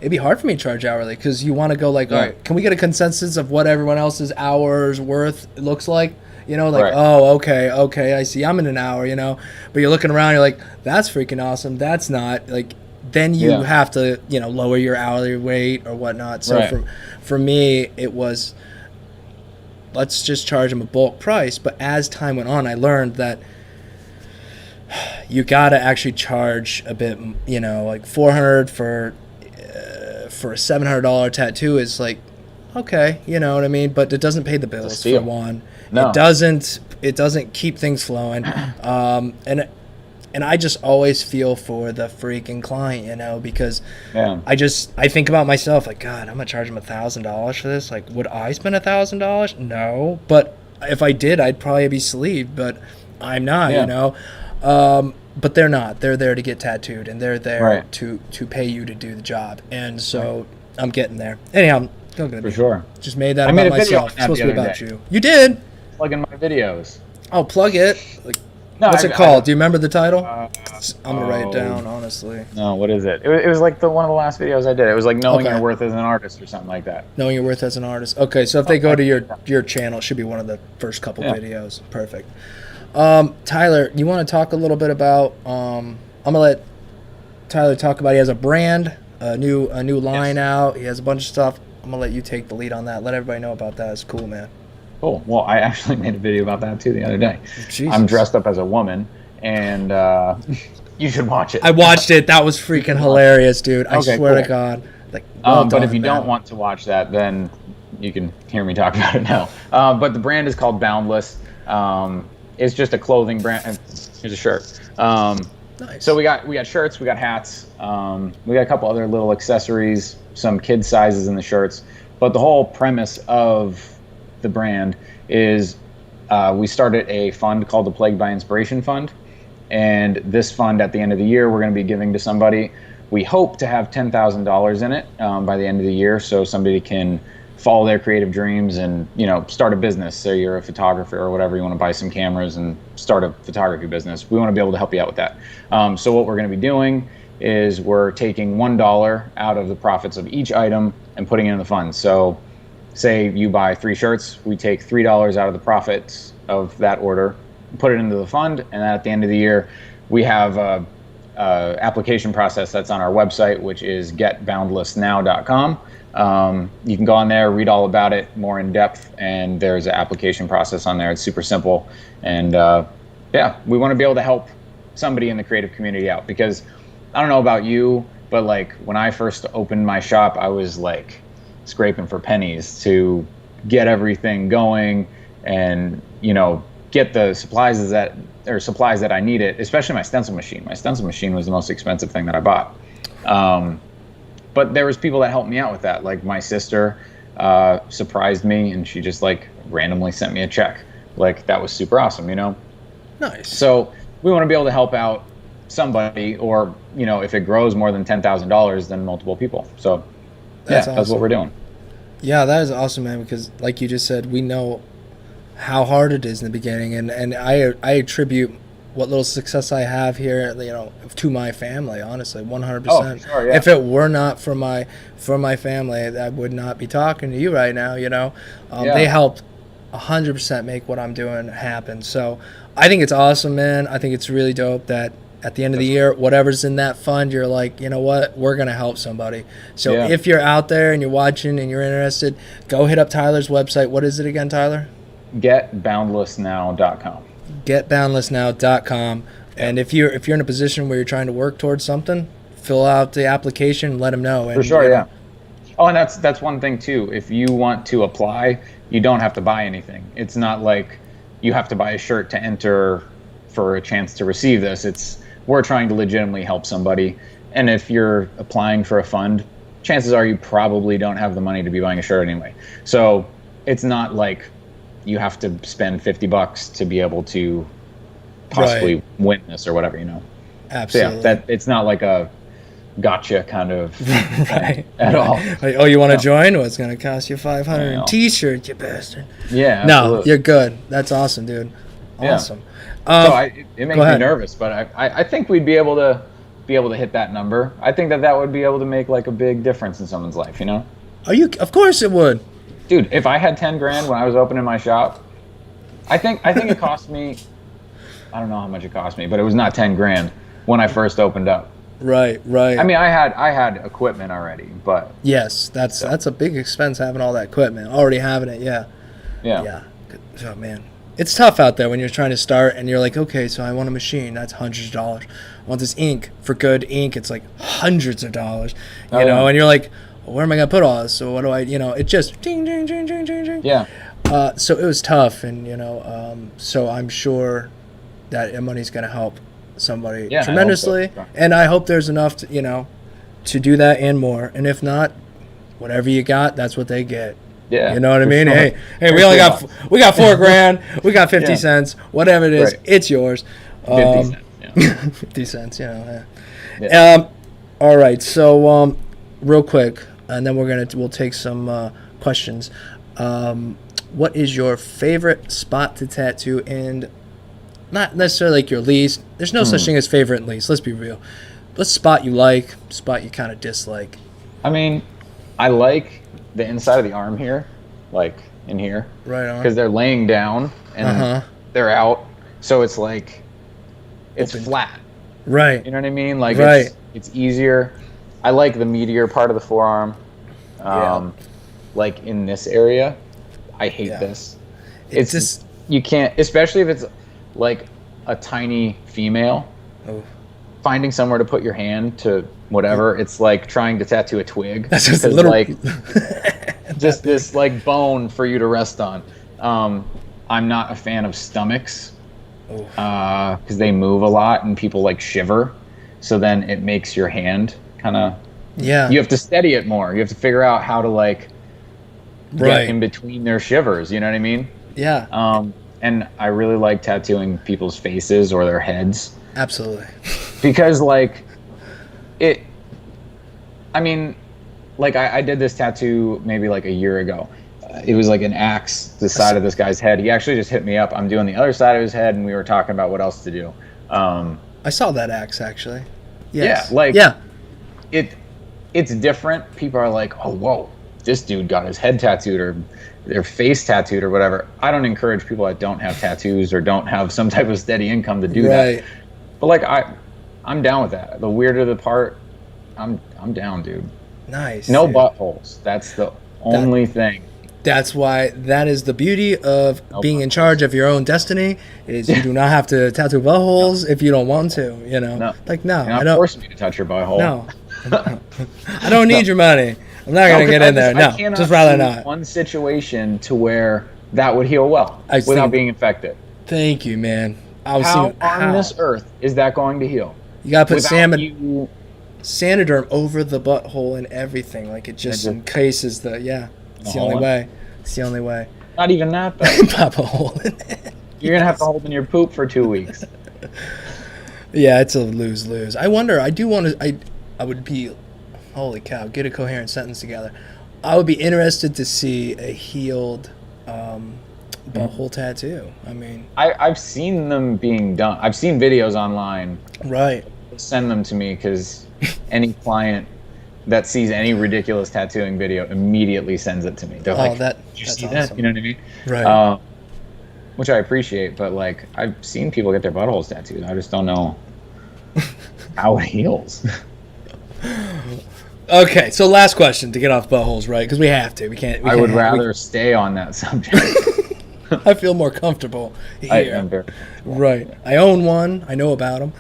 It'd be hard for me to charge hourly because you want to go like, all right, can we get a consensus of what everyone else's hours worth looks like? You know, like, oh, okay, I see. I'm in an hour, you know. But you're looking around, you're like, that's freaking awesome. That's not. Like, then you have to, you know, lower your hourly rate or whatnot. So for me, it was, let's just charge them a bulk price. But as time went on, I learned that you got to actually charge a bit, you know, like $400 for a $700 tattoo is like, okay, you know what I mean, but it doesn't pay the bills for one. No. It doesn't keep things flowing. And I just always feel for the freaking client, you know, because I think about myself like, God, I'm gonna charge him $1,000 for this. Like, would I spend $1,000? No, but if I did, I'd probably be sleeved, but I'm not, you know. But they're not. They're there to get tattooed, and they're there to pay you to do the job. And so I'm getting there. Anyhow, for sure. Just made that about myself. It's supposed to be about you. You did. Plug in my videos. Oh, plug it. Like, what's it called? Do you remember the title? I'm gonna write it down. Honestly. No, what is it? It was like one of the last videos I did. It was like knowing your worth as an artist or something like that. Knowing your worth as an artist. Okay, so if they go to your channel, it should be one of the first couple videos. Perfect. Tyler, you want to talk a little bit about? I'm gonna let Tyler talk about. He has a brand, a new line out. He has a bunch of stuff. I'm gonna let you take the lead on that. Let everybody know about that. It's cool, man. Cool. Well, I actually made a video about that too the other day. Jesus. I'm dressed up as a woman, and you should watch it. I watched it. That was freaking hilarious, dude. I swear to God. Like, but if you don't want to watch that, then you can hear me talk about it now. But the brand is called Boundless. It's just a clothing brand. Here's a shirt. Nice. So we got shirts, we got hats, we got a couple other little accessories, some kid sizes in the shirts. But the whole premise of the brand is we started a fund called the Plagued by Inspiration Fund. And this fund, at the end of the year, we're going to be giving to somebody. We hope to have $10,000 in it by the end of the year, so somebody can follow their creative dreams and, you know, start a business. Say you're a photographer or whatever, you want to buy some cameras and start a photography business. We want to be able to help you out with that. So what we're going to be doing is we're taking $1 out of the profits of each item and putting it in the fund. So say you buy 3 shirts, we take $3 out of the profits of that order, put it into the fund, and then at the end of the year, we have a application process that's on our website, which is getboundlessnow.com. You can go on there, read all about it more in depth, and there's an application process on there. It's super simple. And we want to be able to help somebody in the creative community out, because I don't know about you, But like when I first opened my shop, I was like scraping for pennies to get everything going and, you know, get the supplies that I needed, especially my stencil machine. My stencil machine was the most expensive thing that I bought. But there was people that helped me out with that. Like my sister surprised me, and she just like randomly sent me a check. Like that was super awesome, you know? Nice. So we want to be able to help out somebody, or, you know, if it grows more than $10,000, then multiple people. So that's what we're doing. Yeah, that is awesome, man, because like you just said, we know how hard it is in the beginning, and I attribute what little success I have here, you know, to my family, honestly, 100%. Oh, sure, yeah. If it were not for my family, I would not be talking to you right now, you know. They helped 100% make what I'm doing happen. So I think it's awesome, man. I think it's really dope that at the end of the year, whatever's in that fund, you're like, you know what, we're going to help somebody. So if you're out there and you're watching and you're interested, go hit up Tyler's website. What is it again, Tyler? GetBoundlessNow.com. GetBoundlessNow.com. And if you're in a position where you're trying to work towards something, fill out the application and let them know. And, for sure, yeah. Oh, and that's one thing too. If you want to apply, you don't have to buy anything. It's not like you have to buy a shirt to enter for a chance to receive this. We're trying to legitimately help somebody. And if you're applying for a fund, chances are you probably don't have the money to be buying a shirt anyway. So it's not like you have to spend $50 to be able to possibly win this or whatever, you know. Absolutely. So yeah, it's not like a gotcha kind of thing at all. Like, oh, you want to join? Well, it's going to cost you $500 t-shirt, you bastard. Yeah, absolutely. No, you're good. That's awesome, dude. Awesome. So it makes me nervous, but I think we'd be able to hit that number. I think that would be able to make like a big difference in someone's life, you know? Of course it would. Dude, if I had 10 grand when I was opening my shop, I think it cost me, I don't know how much it cost me, but it was not 10 grand when I first opened up. Right. I mean, I had equipment already, but yes, that's a big expense having all that equipment. Already having it, yeah. Oh man, it's tough out there when you're trying to start and you're like, okay, so I want a machine that's hundreds of dollars. I want this ink. For good ink, it's like hundreds of dollars. You know, and you're like, well, where am I gonna put all this? So what do I? You know, it just ding ding ding ding ding ding. Yeah. So it was tough, and you know, so I'm sure that money's gonna help somebody tremendously, and I hope there's enough to, you know, to do that and more. And if not, whatever you got, that's what they get. Yeah, you know what I mean? Sure. Hey, we got $4 grand, we got 50 cents, whatever it is, it's yours. 50 cents, 50 cents, you know. Yeah. All right, so real quick, and then we'll take some questions. What is your favorite spot to tattoo, and not necessarily like your least? There's no such thing as favorite and least. Let's be real. What spot you like, spot you kind of dislike? I mean, I like the inside of the arm here, like in here. Right on. Because they're laying down and they're out. So it's like, it's open. Flat. Right. You know what I mean? Like it's easier. I like the meatier part of the forearm. Like in this area, I hate this. It's just, you can't, especially if it's like a tiny female. Oh. Finding somewhere to put your hand to whatever, it's like trying to tattoo a twig. That's just a little, like just this like bone for you to rest on. I'm not a fan of stomachs because they move a lot and people like shiver. So then it makes your hand kind of, you have to steady it more. You have to figure out how to like get in between their shivers. You know what I mean? Yeah. And I really like tattooing people's faces or their heads. Absolutely. Because like I mean, like I did this tattoo maybe like a year ago. It was like an axe, the side of this guy's head. He actually just hit me up. I'm doing the other side of his head, and we were talking about what else to do. I saw that axe actually. Yes. Yeah, like it's different. People are like, oh, whoa, this dude got his head tattooed or their face tattooed or whatever. I don't encourage people that don't have tattoos or don't have some type of steady income to do that. But like I'm down with that. The weirder the part, I'm down, dude. Nice. No buttholes. That's the only thing. That's why that is the beauty of being in charge of your own destiny. Is you do not have to tattoo buttholes if you don't want to. You know, No. like no, You're I not don't. forcing me to touch your butthole. No, I don't need your money. I'm not gonna get in there. No, just rather not. One situation to where that would heal well I without think- being infected. Thank you, man. I was How thinking, on this earth is that going to heal? You gotta put Without you, Sanoderm over the butthole and everything, like it just encases the. Yeah, it's the only way. It's the only way. not even that though. Pop a hole in it. You're gonna have to hold in your poop for 2 weeks. Yeah, it's a lose-lose. I wonder. I do want to. I would be. Holy cow! Get a coherent sentence together. I would be interested to see a healed butthole tattoo. I mean, I've seen them being done. I've seen videos online. right. Send them to me because any client that sees any ridiculous tattooing video immediately sends it to me. They're like, "Did you see that?" awesome. You know what I mean? Right. Which I appreciate, but like I've seen people get their buttholes tattooed. I just don't know how it heals. Okay, so last question to get off buttholes, right? Because we have to. We can't. I would rather stay on that subject. I feel more comfortable here. I'm very Right. I own one. I know about them.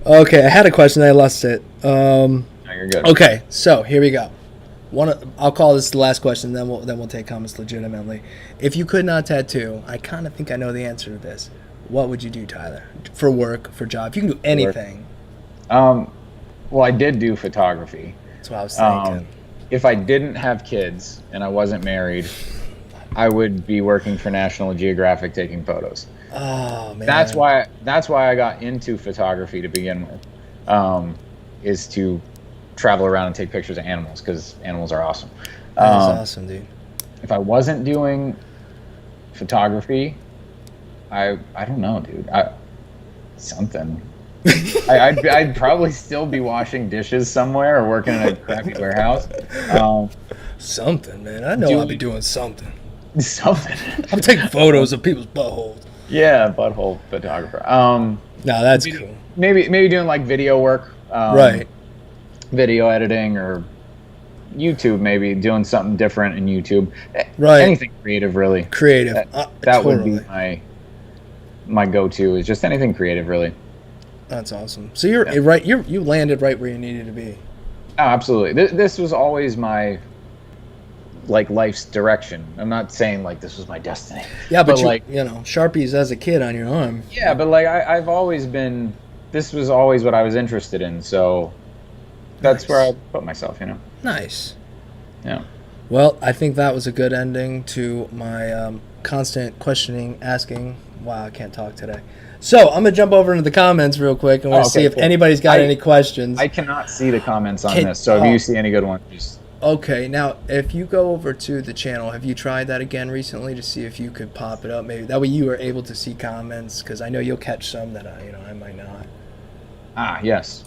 Okay, I had a question. I lost it. No, you're good. Okay, so here we go. I'll call this the last question. Then we'll take comments legitimately. If you could not tattoo, I kind of think I know the answer to this. What would you do, Tyler? For work, for job? If you can do anything. Well, I did do photography. That's what I was thinking. If I didn't have kids and I wasn't married, I would be working for National Geographic taking photos. Oh man. That's why I got into photography to begin with, is to travel around and take pictures of animals because animals are awesome. That's awesome, dude. If I wasn't doing photography, I don't know, dude. Something. I'd probably still be washing dishes somewhere or working in a crappy warehouse. Something, man. I know I'll be doing something. Something. I'm taking photos of people's buttholes. Yeah, butthole photographer. No, that's cool. Maybe doing like video work. Right. Video editing or YouTube, maybe doing something different in YouTube. Right. Anything creative, really. Creative. That Totally. would be my go-to is just anything creative, really. That's awesome. So you're right. You landed right where you needed to be. Oh, absolutely. This was always my life's direction. I'm not saying like this was my destiny. Yeah, but you, like Sharpies as a kid on your arm. Yeah, but like I've always been. This was always what I was interested in. So that's where I put myself. Nice. Yeah. Well, I think that was a good ending to my constant questioning, asking. Wow, I can't talk today. So I'm gonna jump over into the comments real quick and we'll see if anybody's got any questions. I cannot see the comments on this, so if you see any good ones, just. Okay, now if you go over to the channel, have you tried that again recently to see if you could pop it up? Maybe that way you are able to see comments because I know you'll catch some that I might not. Ah, yes.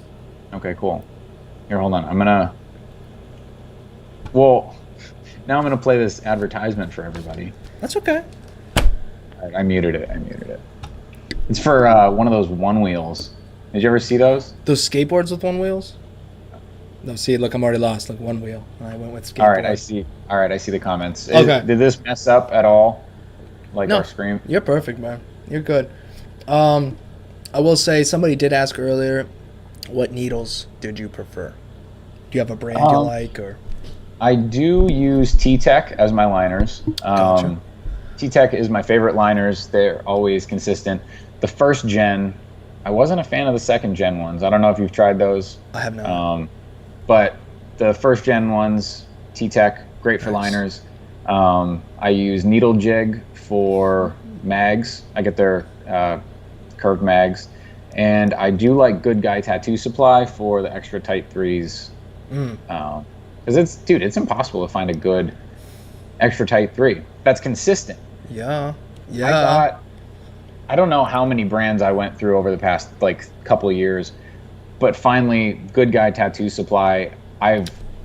Okay, cool. Here, hold on. I'm gonna. Well, now I'm gonna play this advertisement for everybody. That's okay. I muted it. It's for one of those one wheels. Did you ever see those? Those skateboards with one wheels? No, see, look, I'm already lost. Look, one wheel. I went with skateboard. All right, I see. I see the comments. Okay. Did this mess up at all? Like No. our screen? You're perfect, man. You're good. I will say somebody did ask earlier, what needles did you prefer? Do you have a brand you like or? I do use T-Tech as my liners. Gotcha. T-Tech is my favorite liners. They're always consistent. The first gen, I wasn't a fan of the second gen ones. I don't know if you've tried those. I have not. But the first gen ones, T-Tech, great for Nice. liners. I use Needle Jig for mags. I get their curved mags. And I do like Good Guy Tattoo Supply for the extra tight threes. Because it's impossible to find a good extra tight three that's consistent. Yeah. I don't know how many brands I went through over the past couple of years, but finally, Good Guy Tattoo Supply, I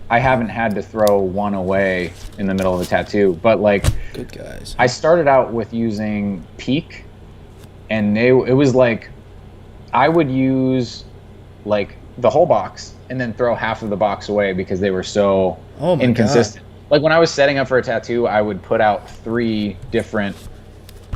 haven't had to throw one away in the middle of a tattoo. But Good guys. I started out with using Peak, and it was like I would use like the whole box and then throw half of the box away because they were so Oh my inconsistent. Like when I was setting up for a tattoo, I would put out 3 different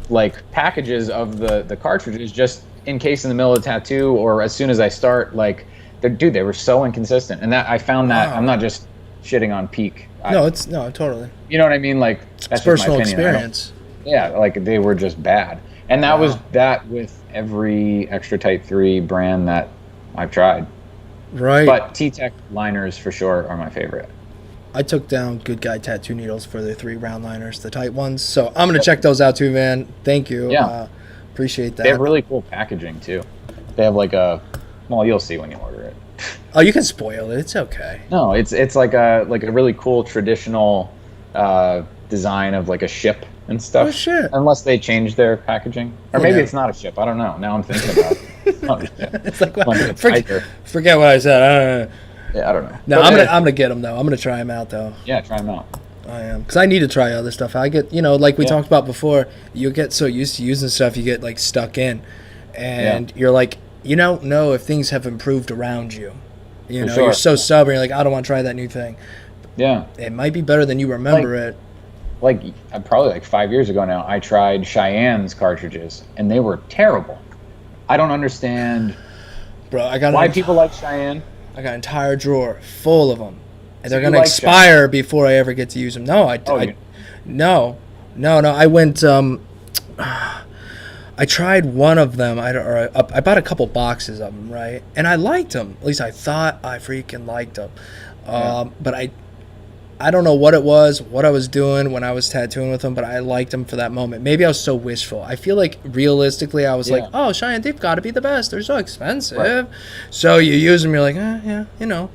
like packages of the cartridges just in case in the middle of the tattoo or as soon as I start. Like, they were so inconsistent, and that I found that Wow. I'm not just shitting on Peak. No, totally. You know what I mean? Like It's that's just personal my opinion. experience. Yeah, like they were just bad, and that was Wow. that with every Extra Type 3 brand that I've tried. Right. But T-Tech liners for sure are my favorite. I took down Good Guy tattoo needles for the 3 round liners, the tight ones. So I'm gonna check those out too, man. Thank you. Yeah. Appreciate that. They have really cool packaging too. They have like well, you'll see when you order it. Oh, you can spoil it. It's okay. No, it's like a really cool traditional design of like a ship and stuff. Oh shit. Unless they change their packaging, or Oh, maybe no. it's not a ship. I don't know. Now I'm thinking about it. Oh, shit. It's like Like a forget, tiger. forget what I said. I don't know. Yeah, I don't know. No, But I'm gonna get them though. I'm gonna try them out though. yeah, try them out. I am, because I need to try other stuff. I get, like we Yeah. talked about before, you get so used to using stuff, you get like stuck in, and you're like, you don't know if things have improved around you. For You're sure. so stubborn. You're like, I don't want to try that new thing. Yeah, It might be better than you remember it. like probably like 5 years ago now, I tried Cheyenne's cartridges, and they were terrible. I don't understand Bro, I got why people like Cheyenne. I got an entire drawer full of them, and they're you gonna like expire before I ever get to use them. No, no. I went. I tried one of them. I bought a couple boxes of them, right? And I liked them. At least I thought I freaking liked them. But I don't know what it was, what I was doing when I was tattooing with them, but I liked them for that moment. Maybe I was so wishful. I feel like realistically, I was like, oh, Cheyenne, they've got to be the best. They're so expensive. Right. So you use them, you're like, yeah, No,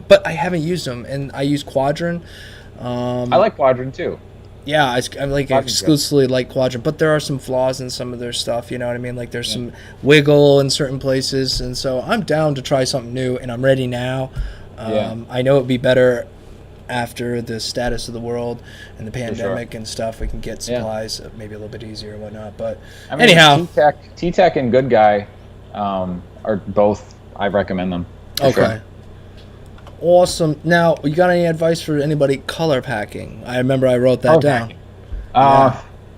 but I haven't used them, and I use Quadrant. I like Quadrant too. Yeah, I like Quadrant's exclusively like Quadrant, but there are some flaws in some of their stuff. You know what I mean? Like there's some wiggle in certain places, and so I'm down to try something new, and I'm ready now. I know it'd be better after the status of the world and the pandemic and stuff. We can get supplies maybe a little bit easier and whatnot. But I mean, anyhow, T-Tech and Good Guy are both. I recommend them. for okay. sure. Awesome. Now, you got any advice for anybody color packing? I remember I wrote that down.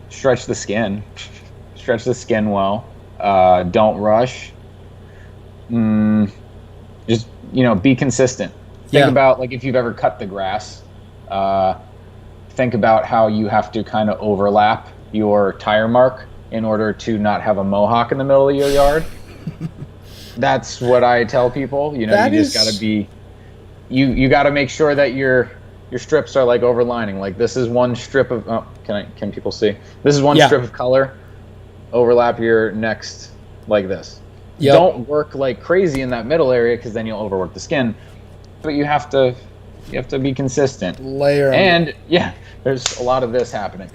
Stretch the skin. Stretch the skin well. Don't rush. Just be consistent. Think about like if you've ever cut the grass. Think about how you have to kind of overlap your tire mark in order to not have a mohawk in the middle of your yard. That's what I tell people. You just got to be. You got to make sure that your strips are like overlining. Like this is one strip of. Oh, can people see? This is one strip of color. Overlap your next like this. Yep. Don't work like crazy in that middle area because then you'll overwork the skin. But you have to be consistent. Layer. And there's a lot of this happening.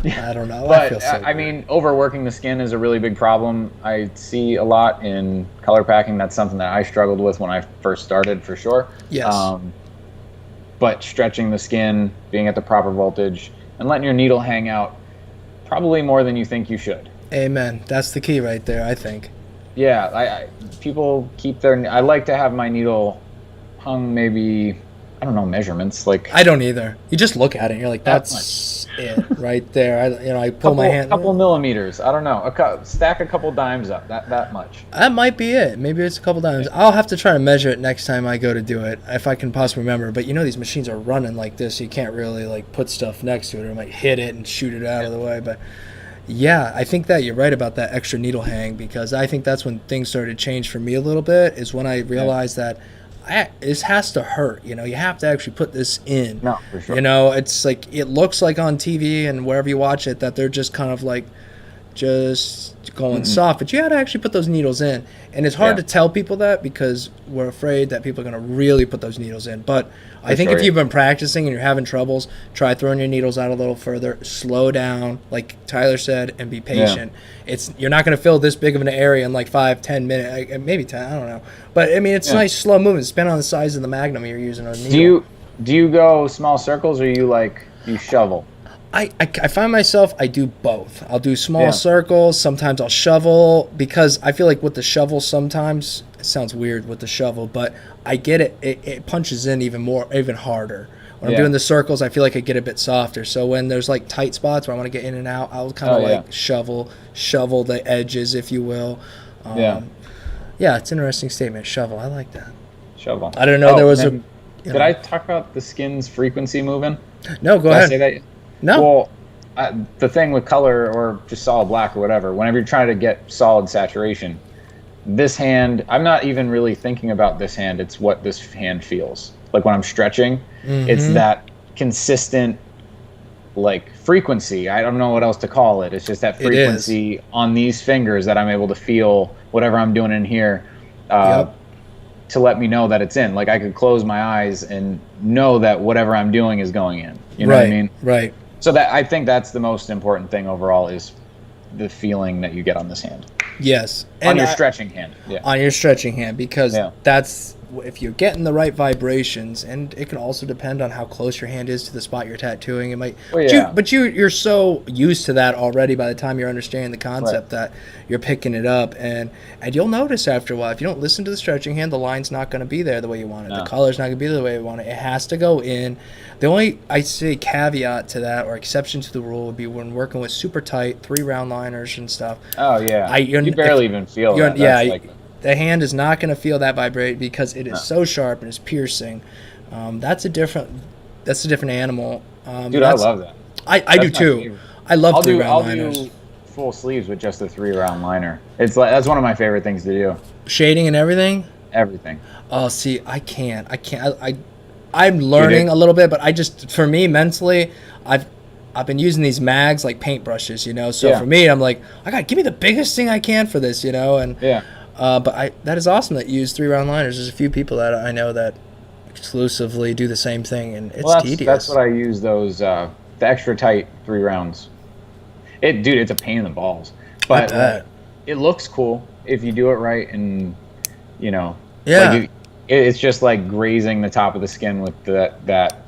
I don't know. But I mean, overworking the skin is a really big problem. I see a lot in color packing. That's something that I struggled with when I first started, for sure. Yes. But stretching the skin, being at the proper voltage, and letting your needle hang out probably more than you think you should. Amen. That's the key right there, I think. Yeah, people keep I like to have my needle hung maybe, I don't know, measurements. Like I don't either. You just look at it and you're like, that's it right there. I pull my hand. A couple millimeters. I don't know. Stack a couple dimes up. That much. That might be it. Maybe it's a couple dimes. I'll have to try to measure it next time I go to do it, if I can possibly remember. But these machines are running like this. So you can't really like put stuff next to it, or it might hit it and shoot it out of the way. But yeah, I think that you're right about that extra needle hang, because I think that's when things started to change for me a little bit, is when I realized that this has to hurt. You have to actually put this in. No, for sure. It's like, it looks like on TV and wherever you watch it that they're just kind of like just going soft, but you got to actually put those needles in. And it's hard to tell people that because we're afraid that people are going to really put those needles in. But I think if you've been practicing and you're having troubles, try throwing your needles out a little further, slow down, like Tyler said, and be patient. You're not going to fill this big of an area in like 5-10 minutes, maybe 10, I don't know. But I mean, it's nice slow movement. It's been on the size of the Magnum you're using on a needle. Do you go small circles, or you shovel? I find myself, I do both. I'll do small Yeah. circles. Sometimes I'll shovel, because I feel like with the shovel sometimes, it sounds weird with the shovel, but I get it. It punches in even harder. When I'm Yeah. doing the circles, I feel like I get a bit softer. So when there's like tight spots where I want to get in and out, I'll kind of Yeah. shovel the edges, if you will. Yeah. Yeah, it's an interesting statement. Shovel. I like that. Shovel. I didn't know there was and you Did know. I talk about the skin's frequency moving? No, go Did I ahead. say that? No. Well, the thing with color or just solid black or whatever, whenever you're trying to get solid saturation, this hand, I'm not even really thinking about this hand. It's what this hand feels. Like when I'm stretching, it's that consistent, like, frequency. I don't know what else to call it. It's just that frequency on these fingers that I'm able to feel whatever I'm doing in here. To let me know that it's in. Like I could close my eyes and know that whatever I'm doing is going in. You know what I mean? Right. So that I think that's the most important thing overall is the feeling that you get on this hand. Yes. On your stretching hand. Yeah. On your stretching hand, because Yeah. that's if you're getting the right vibrations, and it can also depend on how close your hand is to the spot you're tattooing. It might, Well, yeah. but you're so used to that already by the time you're understanding the concept that you're picking it up, and you'll notice after a while if you don't listen to the stretching hand, the line's not going to be there the way you want it. No. The color's not going to be there the way you want it. It has to go in. The only I say caveat to that or exception to the rule would be when working with super tight 3-round liners and stuff. Oh yeah. You if- barely even feel that. Yeah, That's like, the hand is not going to feel that vibrate because it is so sharp and it's piercing. That's a different animal. dude, I love that. I do That's my too. favorite. I love I'll 3-round liners. do full sleeves with just a 3-round liner. It's like that's one of my favorite things to do. Shading and everything. Everything. Oh, see, I can't. I'm learning a little bit, but for me mentally, I've been using these mags like paintbrushes, you know. So for me, I'm like, I got to give me the biggest thing I can for this, you know. And but that is awesome that you use 3-round liners. There's a few people that I know that exclusively do the same thing, and it's tedious. That's what I use those the extra tight 3 rounds. It's a pain in the balls, but it looks cool if you do it right, and you know, like it's just like grazing the top of the skin with that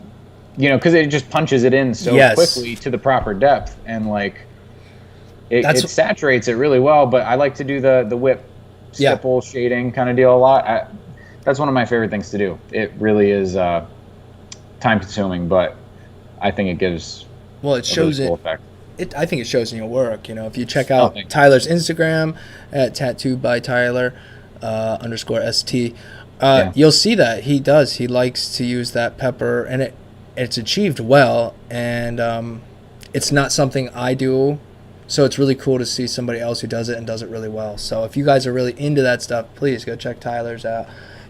you know, because it just punches it in so quickly to the proper depth, and like it saturates it really well. But I like to do the whip stipple shading kind of deal a lot. That's one of my favorite things to do. It really is time consuming, but I think it gives it shows really cool effect. I think it shows in your work. You know, if you check out Tyler's Instagram at tattooed by Tyler _ST, you'll see that he likes to use that pepper, and it's achieved well, and it's not something I do. So it's really cool to see somebody else who does it and does it really well. So if you guys are really into that stuff, please go check Tyler's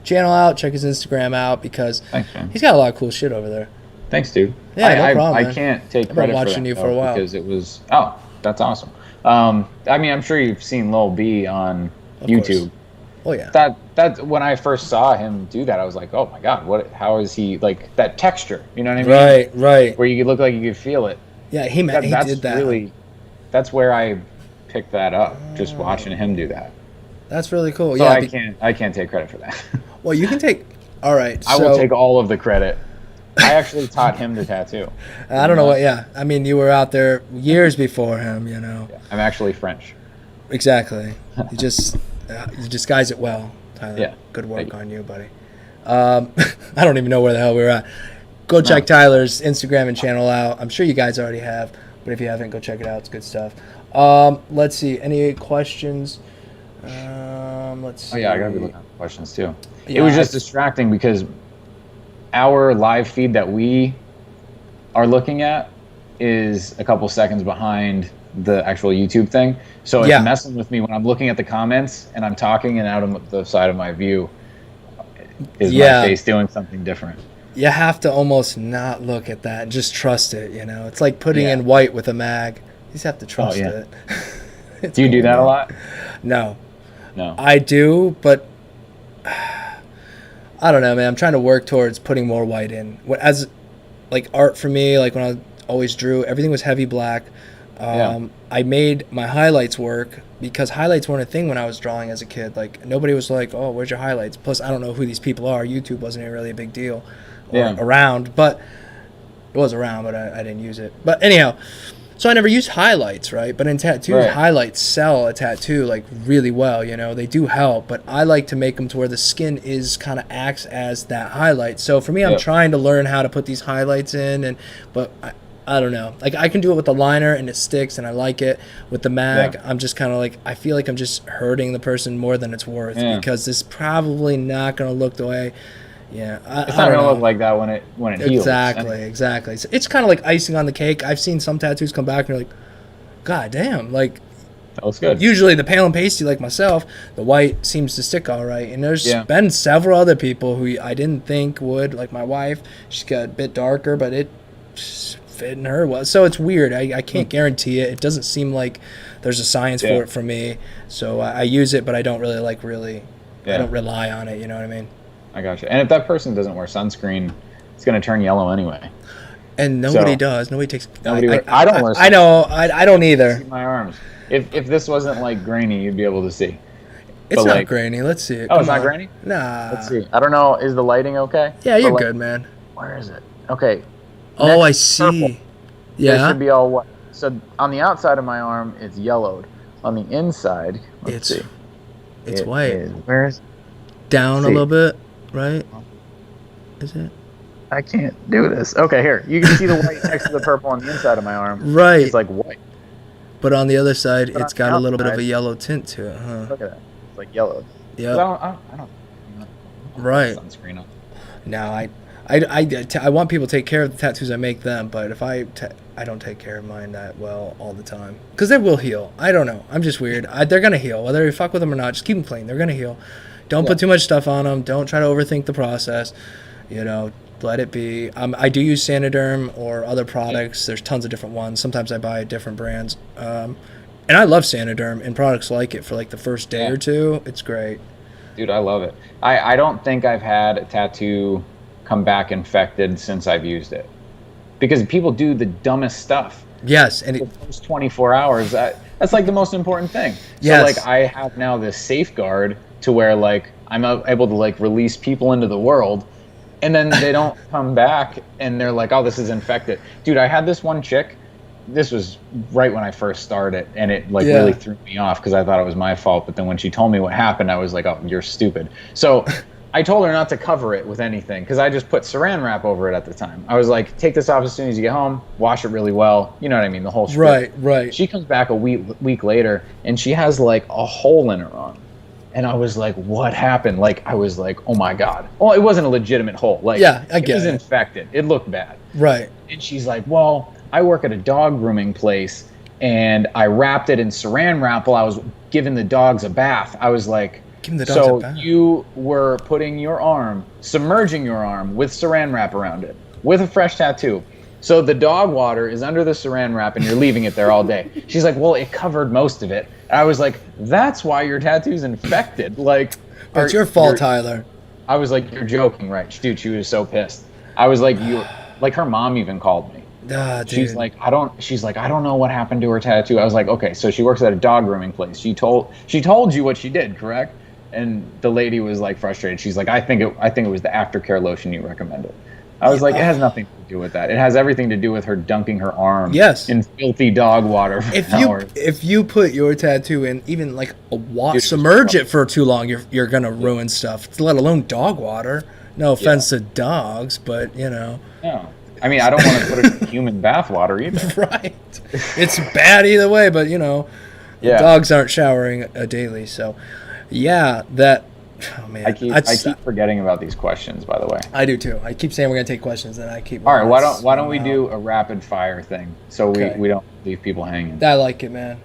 channel out, check his Instagram out, because he's got a lot of cool shit over there. Thanks, dude. Yeah, no problem. I can't take credit for that. I've been watching you for a while because it was. Oh, that's awesome. I mean, I'm sure you've seen Lil B on YouTube. Oh yeah. That when I first saw him do that, I was like, oh my god, how is he like that texture? You know what I mean? Right. Where you could look like you could feel it. Yeah, he did that. Really, that's where I picked that up, just watching him do that. That's really cool. So I can't take credit for that. Well, you can take. All right. I will take all of the credit. I actually taught him to tattatter. I don't know what. Yeah, I mean, you were out there years before him. You know. Yeah, I'm actually French. Exactly. You disguise it well, Tyler. Yeah. Good work on you, buddy. I don't even know where the hell we were at. Go check Tyler's Instagram and channel out. I'm sure you guys already have, but if you haven't, go check it out. It's good stuff. Let's see. Any questions? Let's see. Oh yeah, I gotta be looking at questions too. Yeah, it was just distracting because our live feed that we are looking at is a couple seconds behind the actual YouTube thing. So it's messing with me when I'm looking at the comments and I'm talking, and out of the side of my view is my face doing something different. You have to almost not look at that and just trust it, you know. It's like putting in white with a mag. You just have to trust it. Do you do that a lot? No. I do, but I don't know, man. I'm trying to work towards putting more white in. As like art for me, like when I always drew, everything was heavy black. I made my highlights work because highlights weren't a thing when I was drawing as a kid. Like nobody was like, "Oh, where's your highlights?" Plus, I don't know who these people are. YouTube wasn't really a big deal around, but It was around, but I didn't use it. But anyhow, so I never used highlights, right? But in tattoos, Right. highlights sell a tattoo like really well. They do help. But I like to make them to where the skin is kind of acts as that highlight. So for me, I'm Yep. trying to learn how to put these highlights in, but I don't know. Like I can do it with the liner and it sticks, and I like it. With the mag, Yeah. I'm just kind of like I feel like I'm just hurting the person more than it's worth Yeah. because it's probably not gonna look the way. Yeah, It's I not don't gonna know. look like that when it heals. Exactly. So it's kind of like icing on the cake. I've seen some tattoos come back and you're like, God damn. Like, That looks good. usually the pale and pasty like myself, the white seems to stick all right. And there's Yeah. been several other people who I didn't think would, like my wife. She's got a bit darker, but it just fit in her well. So it's weird. I can't guarantee it. It doesn't seem like there's a science Yeah. for it for me. So I use it, but I don't really I Yeah. don't rely on it. You know what I mean? I gotcha. And if that person doesn't wear sunscreen, it's gonna turn yellow anyway. And nobody So- does. Nobody takes. I don't wear I know. I don't either. See my arms. If this wasn't like grainy, you'd be able to see. It's But, not like- grainy. Let's see it. Oh, it's Come not on. grainy? Nah. Let's see. I don't know. Is the lighting okay? Yeah, you're But, like, good, man. Where is it? Okay. Oh, next I to see. purple, It Yeah. should be all white. So on the outside of my arm, it's yellowed. On the inside, let's see. It's It white. is- where is? Down a see. little bit, right? Is it? I can't do this. Okay, here. You can see the white next to the purple on the inside of my arm. Right. It's like white. But on the other side, But it's on got the a little bit of a outside- yellow tint to it, huh? Look at that. It's like yellow. 'Cause Yep. I don't Right. sunscreen on. Now, I want people to take care of the tattoos I make them, but if I don't take care of mine that well all the time. Because they will heal. I don't know. I'm just weird. They're going to heal. Whether you fuck with them or not, just keep them clean. They're going to heal. Don't put too much stuff on them. Don't try to overthink the process. Let it be. I do use Sanoderm or other products. There's tons of different ones. Sometimes I buy different brands. And I love Sanoderm and products like it for like the first day Yeah. or two. It's great. Dude, I love it. I don't think I've had a tattoo come back infected since I've used it. Because people do the dumbest stuff. Yes. And The first 24 hours, that's like the most important thing. Yes. So like I have now this safeguard to where like I'm able to like release people into the world, and then they don't come back and they're like, oh, this is infected. Dude, I had this one chick. This was right when I first started, and it like really threw me off because I thought it was my fault. But then when she told me what happened, I was like, oh, you're stupid. So I told her not to cover it with anything because I just put saran wrap over it at the time. I was like, take this off as soon as you get home, wash it really well. You know what I mean? The whole spiel. right. She comes back a week later, and she has like a hole in her arm. And I was like, what happened? Like, I was like, oh my God. Well, it wasn't a legitimate hole. Like, Yeah, I get it was it. infected. It looked bad. Right. And she's like, well, I work at a dog grooming place, and I wrapped it in saran wrap while I was giving the dogs a bath. I was like, Giving the dogs so a bath? you were putting your arm, submerging your arm with saran wrap around it, with a fresh tattoo. So the dog water is under the saran wrap, and you're leaving it there all day. She's like, well, it covered most of it. And I was like, that's why your tattoo's infected. Like, It's your fault, Tyler. I was like, you're joking, right? Dude, she was so pissed. I was like, like her mom even called me. Dude. She's like, I don't know what happened to her tattoo. I was like, okay, so she works at a dog grooming place. She told you what she did, correct? And the lady was like frustrated. She's like, I think it was the aftercare lotion you recommended. I was like, it has nothing to do with that. It has everything to do with her dunking her arm in filthy dog water for hours. If you put your tattoo in even like Dude, submerge it for too long, you're gonna ruin stuff. Let alone dog water. No offense to dogs, but No. I mean, I don't want to put it in human bath water either. Right. It's bad either way, but dogs aren't showering daily, so that. Oh man, I keep forgetting about these questions, by the way. I do too. I keep saying we're gonna take questions, and I keep. All right, why don't we do a rapid fire thing so we don't leave people hanging? I like it, man.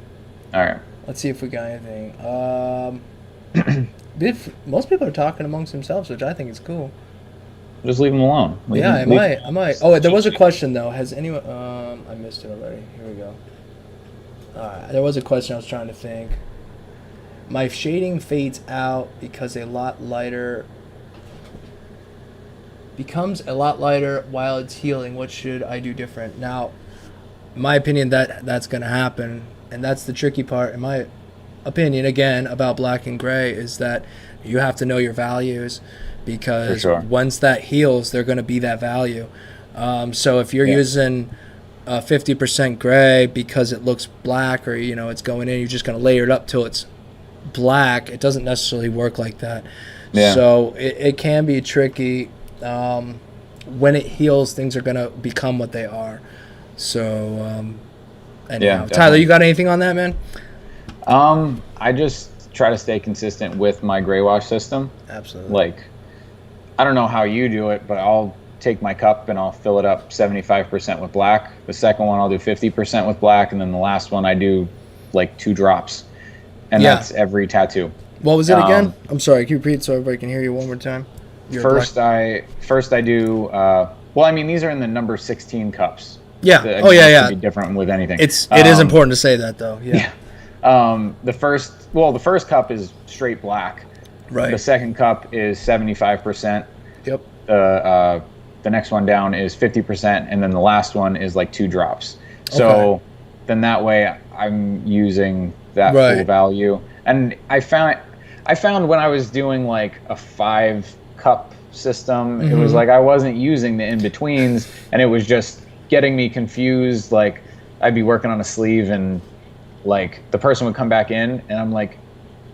All right. Let's see if we got anything. Most people are talking amongst themselves, which I think is cool. Just leave them alone. I might. Oh, there was a question though. Has anyone? I missed it already. Here we go. There was a question I was trying to think. My shading fades out becomes a lot lighter while it's healing. What should I do different? Now, in my opinion, that's going to happen, and that's the tricky part. In my opinion, again, about black and gray, is that you have to know your values, because once that heals, they're going to be that value. So if you're using 50% gray because it looks black, or it's going in, you're just going to layer it up till it's black. It doesn't necessarily work like that. Yeah. So it can be tricky. When it heals, things are going to become what they are. So anyhow, Tyler, you got anything on that, man? I just try to stay consistent with my gray wash system. Absolutely. Like, I don't know how you do it, but I'll take my cup and I'll fill it up 75% with black. The second one I'll do 50% with black, and then the last one I do like 2 drops. And that's every tattoo. What was it again? I'm sorry, can you repeat so everybody can hear you one more time? First I do well, I mean, these are in the number 16 cups. Yeah. It can be different with anything. It is important to say that though. Yeah. The first cup is straight black. Right. The second cup is 75%. Yep. The next one down is 50%, and then the last one is like 2 drops. So then that way I'm using that full value. And I found when I was doing like a 5-cup system, it was like I wasn't using the in-betweens, and it was just getting me confused. Like, I'd be working on a sleeve and like the person would come back in and I'm like,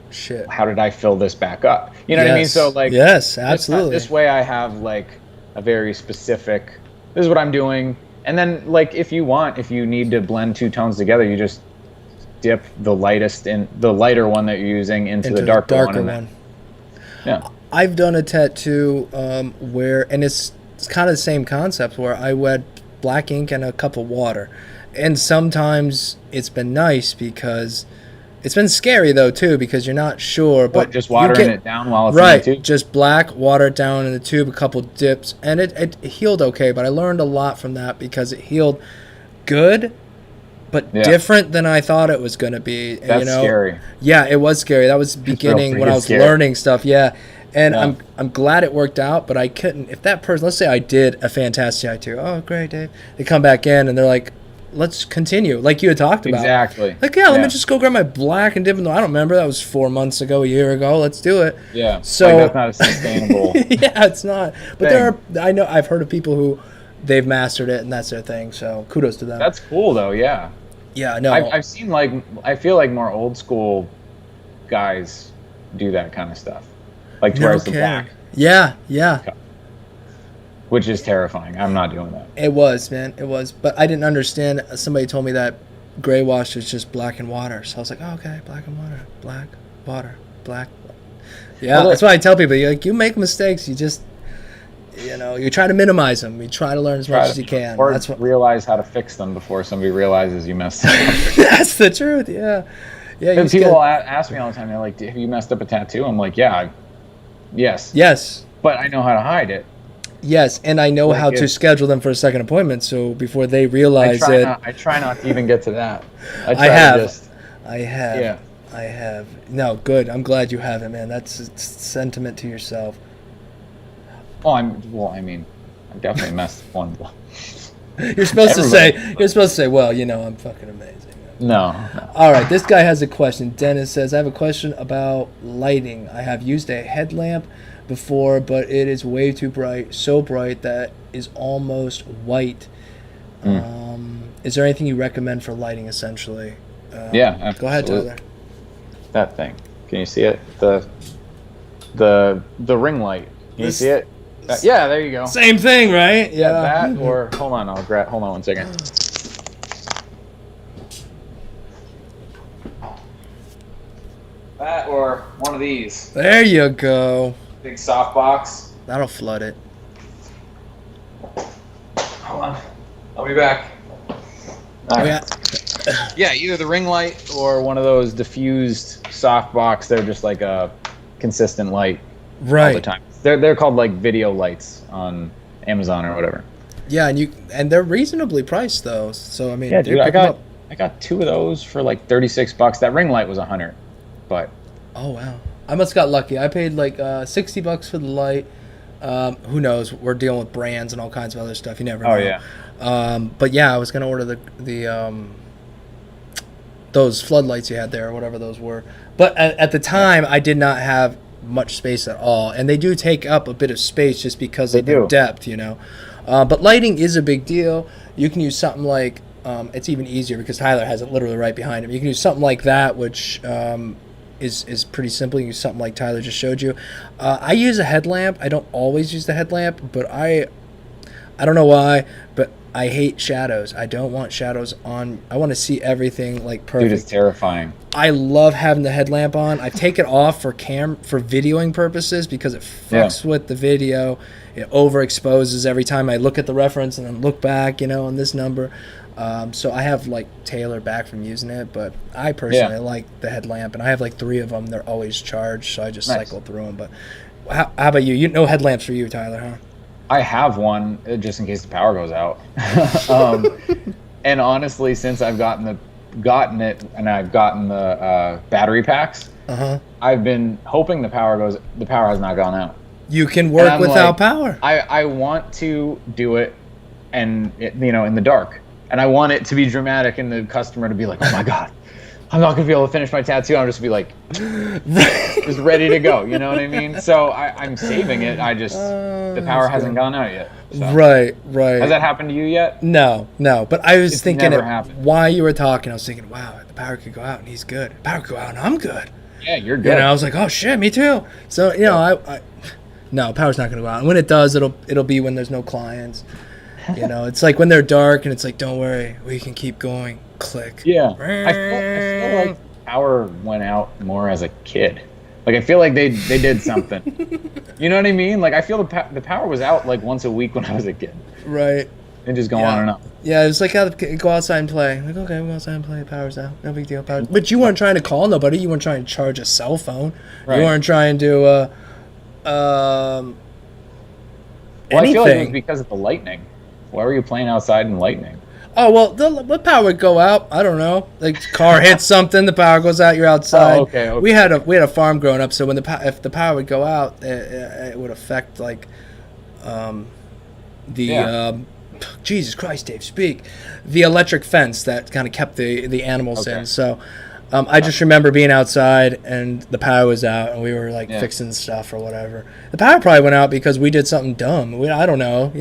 shit, how did I fill this back up? You know what I mean? So like, yes, absolutely. This way I have like a very specific, this is what I'm doing. And then like, if you need to blend 2 tones together, you just dip the lighter one that you're using into the darker one. Yeah. I've done a tattoo where, and it's kind of the same concept, where I wet black ink and a cup of water. And sometimes it's been nice because it's been scary though too, because you're not sure. But just watering it down while it's in the tube? Just black, water it down in the tube, a couple dips, and it healed okay. But I learned a lot from that because it healed good, but different than I thought it was going to be. That's scary. Yeah, it was scary. That was beginning when I was learning stuff. Yeah. And I'm glad it worked out, but I couldn't. If that person, let's say I did a fantastic tattoo, oh great, Dave. They come back in and they're like, let's continue, like you had talked about. Exactly. Like, let me just go grab my black and dip in. I don't remember, that was 4 months ago, a year ago. Let's do it. Yeah. So like, that's not a sustainable. Yeah, it's not. But I've heard of people who they've mastered it and that's their thing. So kudos to them. That's cool though. Yeah. Yeah. No. I've seen I feel like more old school guys do that kind of stuff. Like towards the black. Yeah. Yeah. Which is terrifying. I'm not doing that. It was, man. It was. But I didn't understand. Somebody told me that gray wash is just black and water. So I was like, oh, okay, black and water. Black, water, black. Yeah, that's why I tell people, you make mistakes. You just, you try to minimize them. You try to learn as much as you can. Or realize how to fix them before somebody realizes you messed up. That's the truth, yeah. Yeah. People ask me all the time, they're like, have you messed up a tattoo? I'm like, yeah, yes. Yes. But I know how to hide it. Yes, and I know how to schedule them for a second appointment, so before they realize it. I try not to even get to that. I have. Yeah. I have. No, good. I'm glad you have it, man. That's a sentiment to yourself. Oh, I definitely messed up one. You're supposed to say, well, I'm fucking amazing. No. All right, this guy has a question. Dennis says, I have a question about lighting. I have used a headlamp before, but it is way too bright, so bright that is almost white. Is there anything you recommend for lighting, essentially? Yeah, absolutely. Go ahead, Tyler. That thing. Can you see it? The ring light. Can you see it? Yeah, there you go. Same thing, right? Yeah. That or hold on, hold on one second. That or one of these. There you go. Big softbox. That'll flood it. Hold on. I'll be back. Yeah, either the ring light or one of those diffused softbox. They're just like a consistent light all the time. They're called like video lights on Amazon or whatever. Yeah, and they're reasonably priced though. So I mean, yeah, dude, I got 2 of those for like $36. That ring light was $100, but. Oh wow. I must have got lucky. I paid like $60 for the light. Who knows? We're dealing with brands and all kinds of other stuff. You never know. Oh yeah. But yeah, I was gonna order the those floodlights you had there, or whatever those were. But at the time, I did not have much space at all, and they do take up a bit of space just because of their depth, But lighting is a big deal. You can use something like, it's even easier because Tyler has it literally right behind him. You can use something like that, which is pretty simple. You use something like Tyler just showed you. I use a headlamp. I don't always use the headlamp, but I don't know why, but I hate shadows. I don't want shadows on. I want to see everything like perfect. Dude, it's terrifying. I love having the headlamp on. I take it off for videoing purposes because it fucks with the video. It overexposes every time I look at the reference and then look back, on this number. So I have like Taylor back from using it, but I personally like the headlamp, and I have like 3 of them. They're always charged, so I just cycle through them. But how about you? No headlamps for you, Tyler, huh? I have one just in case the power goes out. And honestly, since I've gotten it and I've gotten the battery packs, I've been hoping the power has not gone out. You can work without power. I want to do it and in the dark. And I want it to be dramatic and the customer to be like, oh my God, I'm not going to be able to finish my tattoo. I'm just be like, just ready to go. You know what I mean? So I'm saving it. The power hasn't gone out yet. So. Right. Has that happened to you yet? No. But I was thinking while you were talking, I was thinking, wow, the power could go out and he's good. The power could go out and I'm good. Yeah, you're good. I was like, oh shit, me too. So, no, power's not going to go out. And when it does, it'll be when there's no clients. It's like when they're dark and it's like, don't worry, we can keep going. Click. Yeah. I feel like power went out more as a kid. Like, I feel like they did something. You know what I mean? Like, I feel the power was out like once a week when I was a kid. Right. And just go on and on. Yeah, it was like, go outside and play. Like, okay, we'll go outside and play. Power's out. No big deal. But you weren't trying to call nobody. You weren't trying to charge a cell phone. Right. You weren't trying to, Well, I feel like it was because of the lightning. Why were you playing outside in lightning? Oh, well, the power would go out. I don't know. Like, car hits something, the power goes out, you're outside. Oh, okay. We had a farm growing up, so when if the power would go out, it would affect, like, Jesus Christ, Dave, speak. The electric fence that kind of kept the animals in. So I just remember being outside and the power was out and we were like fixing stuff or whatever. The power probably went out because we did something dumb. I don't know,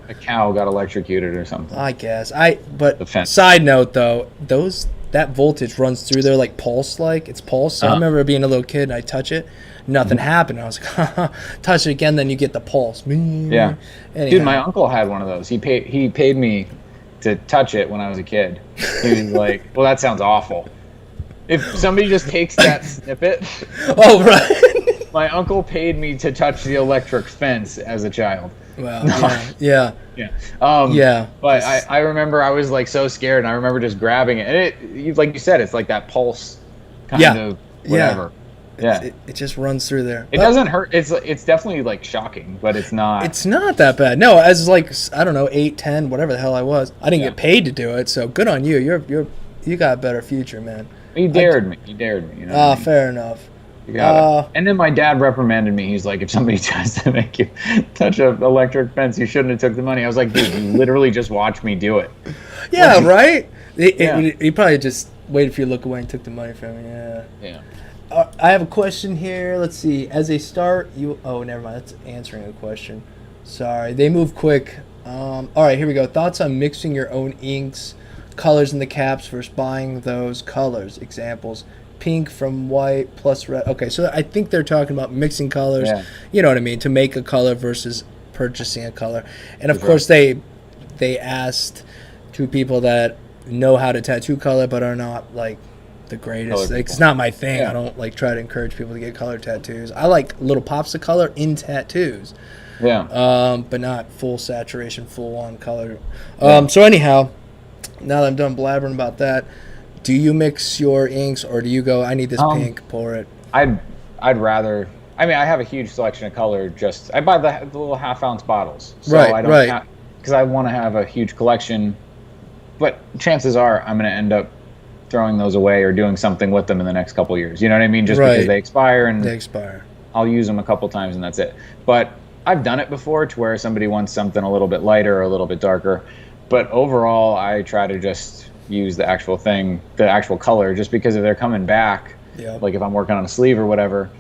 A cow got electrocuted or something. I guess. But side note though, that voltage runs through there like pulse, like it's pulse. So I remember being a little kid and I touch it. Nothing happened. I was like, touch it again, then you get the pulse. Yeah. Anyhow. Dude, my uncle had one of those. He paid me to touch it when I was a kid. He was like, well, that sounds awful. If somebody just takes that snippet. Oh, right. My uncle paid me to touch the electric fence as a child. Wow. Yeah. But I remember I was like so scared, and I remember just grabbing it. And it, like you said, it's like that pulse kind of whatever. Yeah. It just runs through there. It doesn't hurt. It's definitely like shocking, but it's not. It's not that bad. No, as like, I don't know, 8, 10, whatever the hell I was. I didn't get paid to do it, so good on you. You got a better future, man. He dared me. Fair enough. You got it. And then my dad reprimanded me. He's like, if somebody tries to make you touch an electric fence, you shouldn't have took the money. I was like, dude, you literally just watched me do it. Yeah, right? He probably just waited for you to look away and took the money from you. Yeah. I have a question here. Let's see. As a start, never mind. That's answering a question. Sorry. They move quick. All right, here we go. Thoughts on mixing your own inks, colors in the caps versus buying those colors. Examples: pink from white plus red. Okay, so I think they're talking about mixing colors. Yeah. You know what I mean? To make a color versus purchasing a color. And of course, they asked 2 people that know how to tattoo color but are not like the greatest. Like, it's not my thing. I don't like try to encourage people to get color tattoos. I like little pops of color in tattoos. Yeah. But not full saturation, full on color. So anyhow, now that I'm done blabbering about that, do you mix your inks or do you go, I need this pink, pour it? I'd rather. I mean, I have a huge selection of color. I buy the little half-ounce bottles. So I don't because I want to have a huge collection. But chances are I'm going to end up throwing those away or doing something with them in the next couple of years. You know what I mean? Just because they expire. I'll use them a couple times and that's it. But I've done it before to where somebody wants something a little bit lighter or a little bit darker. But overall, I try to just use the actual thing, the actual color, just because if they're coming back, like if I'm working on a sleeve or whatever,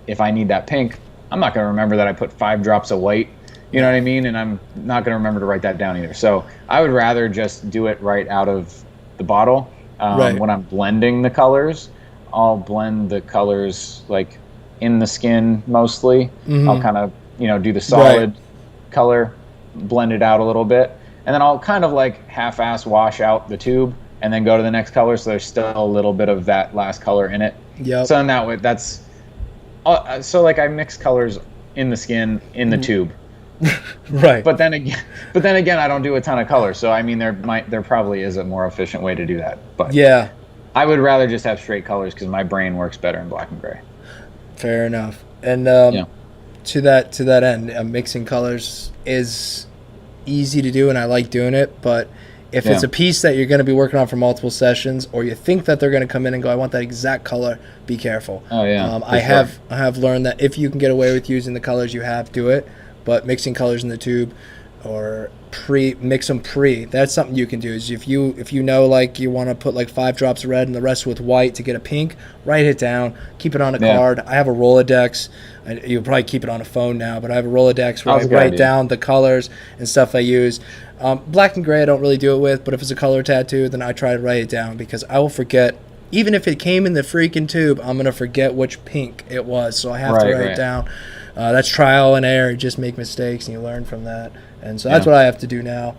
if I need that pink, I'm not going to remember that I put 5 drops of white You know what I mean? And I'm not going to remember to write that down either. So I would rather just do it right out of the bottle. Right. When I'm blending the colors, I'll blend the colors like in the skin mostly. I'll kind of, do the solid color, blend it out a little bit. And then I'll kind of like half-ass wash out the tube and then go to the next color. So there's still a little bit of that last color in it. Yep. So in that way, so like I mix colors in the skin, in the tube. Right. But then again, I don't do a ton of color. So I mean, there probably is a more efficient way to do that. But yeah, I would rather just have straight colors because my brain works better in black and gray. Fair enough. And to that end, mixing colors is easy to do, and I like doing it. But if it's a piece that you're going to be working on for multiple sessions, or you think that they're going to come in and go, I want that exact color, be careful. Oh yeah. I have learned that if you can get away with using the colors you have, do it. But mixing colors in the tube or mix them that's something you can do. Is if you know, like, you want to put like 5 drops of red and the rest with white to get a pink, write it down, keep it on a card. I have a Rolodex. You'll probably keep it on a phone now, but I have a Rolodex where I write down the colors and stuff I use. Black and gray I don't really do it with, but if it's a color tattoo, then I try to write it down, because I will forget. Even if it came in the freaking tube, I'm going to forget which pink it was, so I have to write it down. That's trial and error. You just make mistakes and you learn from that. And so that's what I have to do now.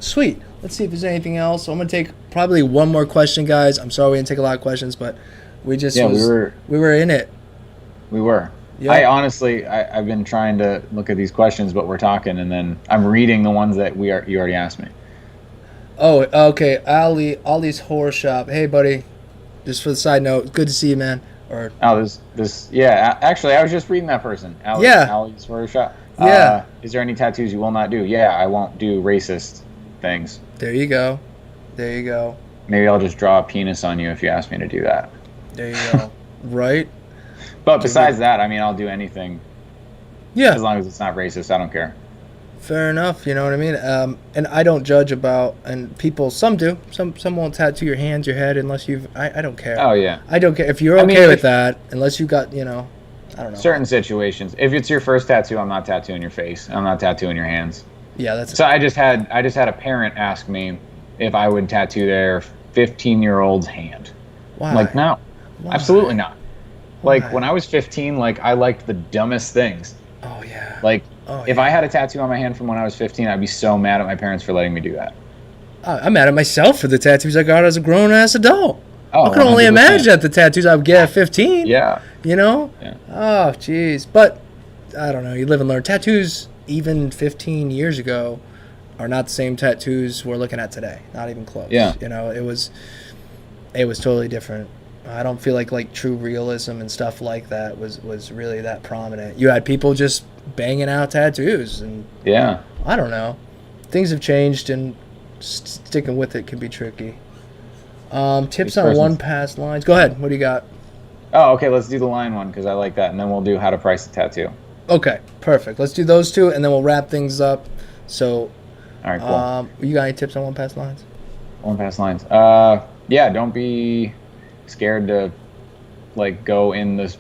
Sweet. Let's see if there's anything else. So I'm going to take probably one more question, guys. I'm sorry we didn't take a lot of questions, but we were in it. We were. Yep. I've been trying to look at these questions, but we're talking, and then I'm reading the ones that you already asked me. Oh, okay. Ollie's Horror Shop. Hey, buddy. Just for the side note, good to see you, man. Actually, I was just reading that person. Allie's Horror Shop. Yeah. Is there any tattoos you will not do? Yeah, I won't do racist things. There you go. Maybe I'll just draw a penis on you if you ask me to do that. There you go. Right? But besides that, I mean, I'll do anything. Yeah. As long as it's not racist, I don't care. Fair enough, you know what I mean? And I don't judge and people, some do. Some won't tattoo your hands, your head, unless I don't care. Oh, yeah. I don't care. If you're okay with that, unless you got, I don't know. Certain situations. If it's your first tattoo, I'm not tattooing your face. I'm not tattooing your hands. Yeah, So I just had a parent ask me if I would tattoo their 15-year-old's hand. Why? I'm like, no. Why? Absolutely not. Like, when I was 15, like, I liked the dumbest things. Oh, yeah. Like, if I had a tattoo on my hand from when I was 15, I'd be so mad at my parents for letting me do that. I'm mad at myself for the tattoos I got as a grown-ass adult. I can only 100%. imagine at the tattoos I would get at 15. Yeah. Yeah. Oh, jeez. But, I don't know. You live and learn. Tattoos, even 15 years ago, are not the same tattoos we're looking at today. Not even close. Yeah. It was totally different. I don't feel like true realism and stuff like that was really that prominent. You had people just banging out tattoos, and I don't know. Things have changed, and sticking with it can be tricky. Tips on one-pass lines. Go ahead. What do you got? Oh, okay. Let's do the line one, because I like that, and then we'll do how to price a tattoo. Okay, perfect. Let's do those two, and then we'll wrap things up. So, all right, cool. You got any tips on one-pass lines? One-pass lines. Don't be scared to go in this,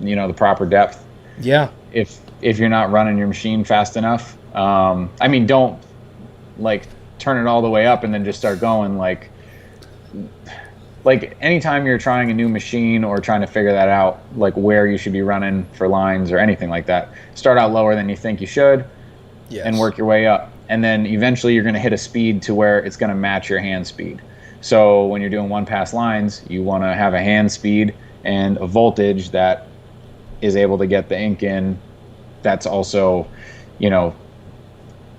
the proper depth. Yeah. If you're not running your machine fast enough, don't turn it all the way up and then just start going. Like anytime you're trying a new machine or trying to figure that out, like where you should be running for lines or anything like that, start out lower than you think you should. Yes. And work your way up. And then eventually you're going to hit a speed to where it's going to match your hand speed. So when you're doing one-pass lines, you want to have a hand speed and a voltage that is able to get the ink in. That's also,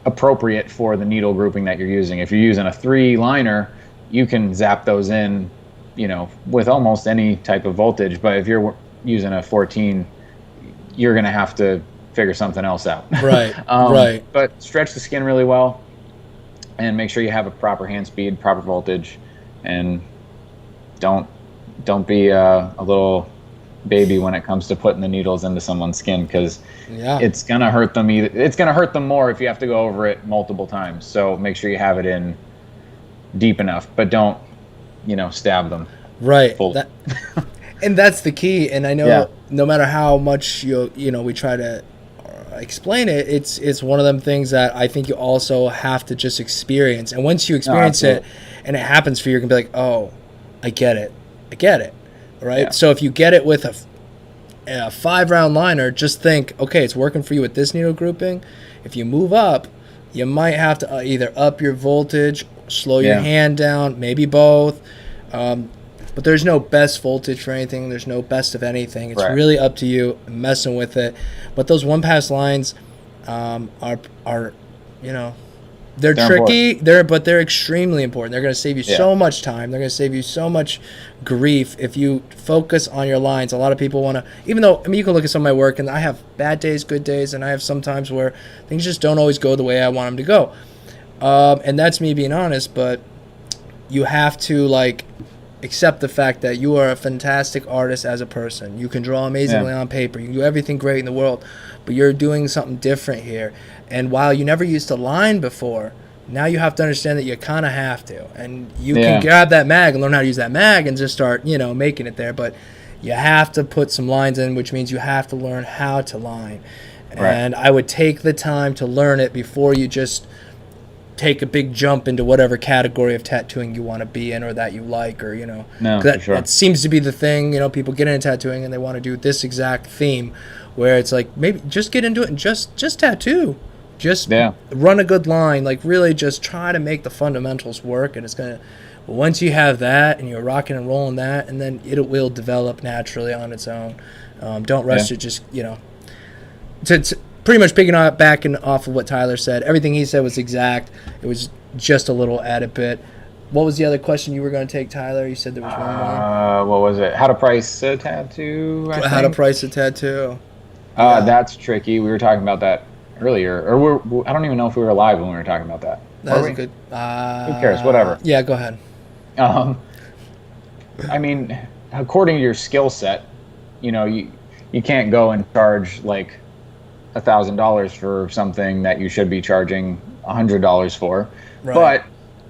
appropriate for the needle grouping that you're using. If you're using a 3-liner, you can zap those in, with almost any type of voltage. But if you're using a 14, you're going to have to figure something else out. Right, right. But stretch the skin really well and make sure you have a proper hand speed, proper voltage. And don't be a little baby when it comes to putting the needles into someone's skin, because it's gonna hurt them. It's gonna hurt them more if you have to go over it multiple times. So make sure you have it in deep enough, but don't stab them. Right. And that's the key. And I know no matter how much we try to explain it, it's one of them things that I think you also have to just experience. And once you No, experience it absolutely. and it happens for you, you can be like, oh, I get it. I get it. Right? Yeah. So if you get it with a 5-round liner, just think, okay, it's working for you with this needle grouping. If you move up, you might have to either up your voltage, slow your Yeah. hand down, maybe both. But there's no best voltage for anything. There's no best of anything. It's Right. really up to you messing with it. But those one pass lines are you know, they're tricky. They're extremely important. They're going to save you so much time. They're going to save you so much grief if you focus on your lines. A lot of people want to, even though, I mean, you can look at some of my work, and I have bad days, good days, and I have some times where things just don't always go the way I want them to go. And that's me being honest, but you have to, like, accept the fact that you are a fantastic artist as a person. You can draw amazingly on paper. You can do everything great in the world, but you're doing something different here. And while you never used to line before, now you have to understand that you kind of have to. And you can grab that mag and learn how to use that mag and just start, making it there. But you have to put some lines in, which means you have to learn how to line. Right. And I would take the time to learn it before you just take a big jump into whatever category of tattooing you want to be in or that you like, or No, 'cause for sure. that seems to be the thing. People get into tattooing and they want to do this exact theme, where it's like, maybe just get into it and just tattoo, just run a good line, like really just try to make the fundamentals work. And it's gonna, once you have that and you're rocking and rolling that, and then it will develop naturally on its own. Don't rush to just to pretty much picking up backing off of what Tyler said. Everything he said was exact. It was just a little added bit. What was the other question you were going to take, Tyler? You said there was one more. What was it? How to price a tattoo? How to price a tattoo. That's tricky. We were talking about that earlier, or I don't even know if we were live when we were talking about that. That was a good. Who cares? Whatever. Yeah, go ahead. I mean, according to your skill set, you can't go and charge like $1,000 for something that you should be charging $100 for. Right. But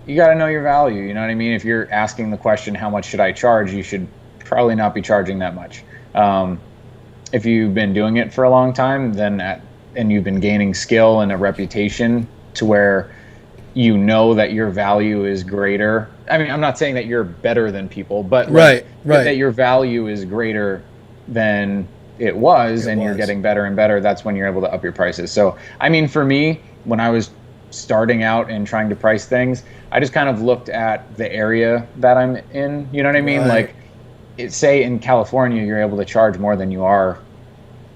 you got to know your value. You know what I mean? If you're asking the question, how much should I charge? You should probably not be charging that much. If you've been doing it for a long time, and you've been gaining skill and a reputation to where you know that your value is greater. I mean, I'm not saying that you're better than people, but that your value is greater than it was, you're getting better and better. That's when you're able to up your prices. So, I mean, for me, when I was starting out and trying to price things, I just kind of looked at the area that I'm in. You know what I mean? Right. Like, say in California, you're able to charge more than you are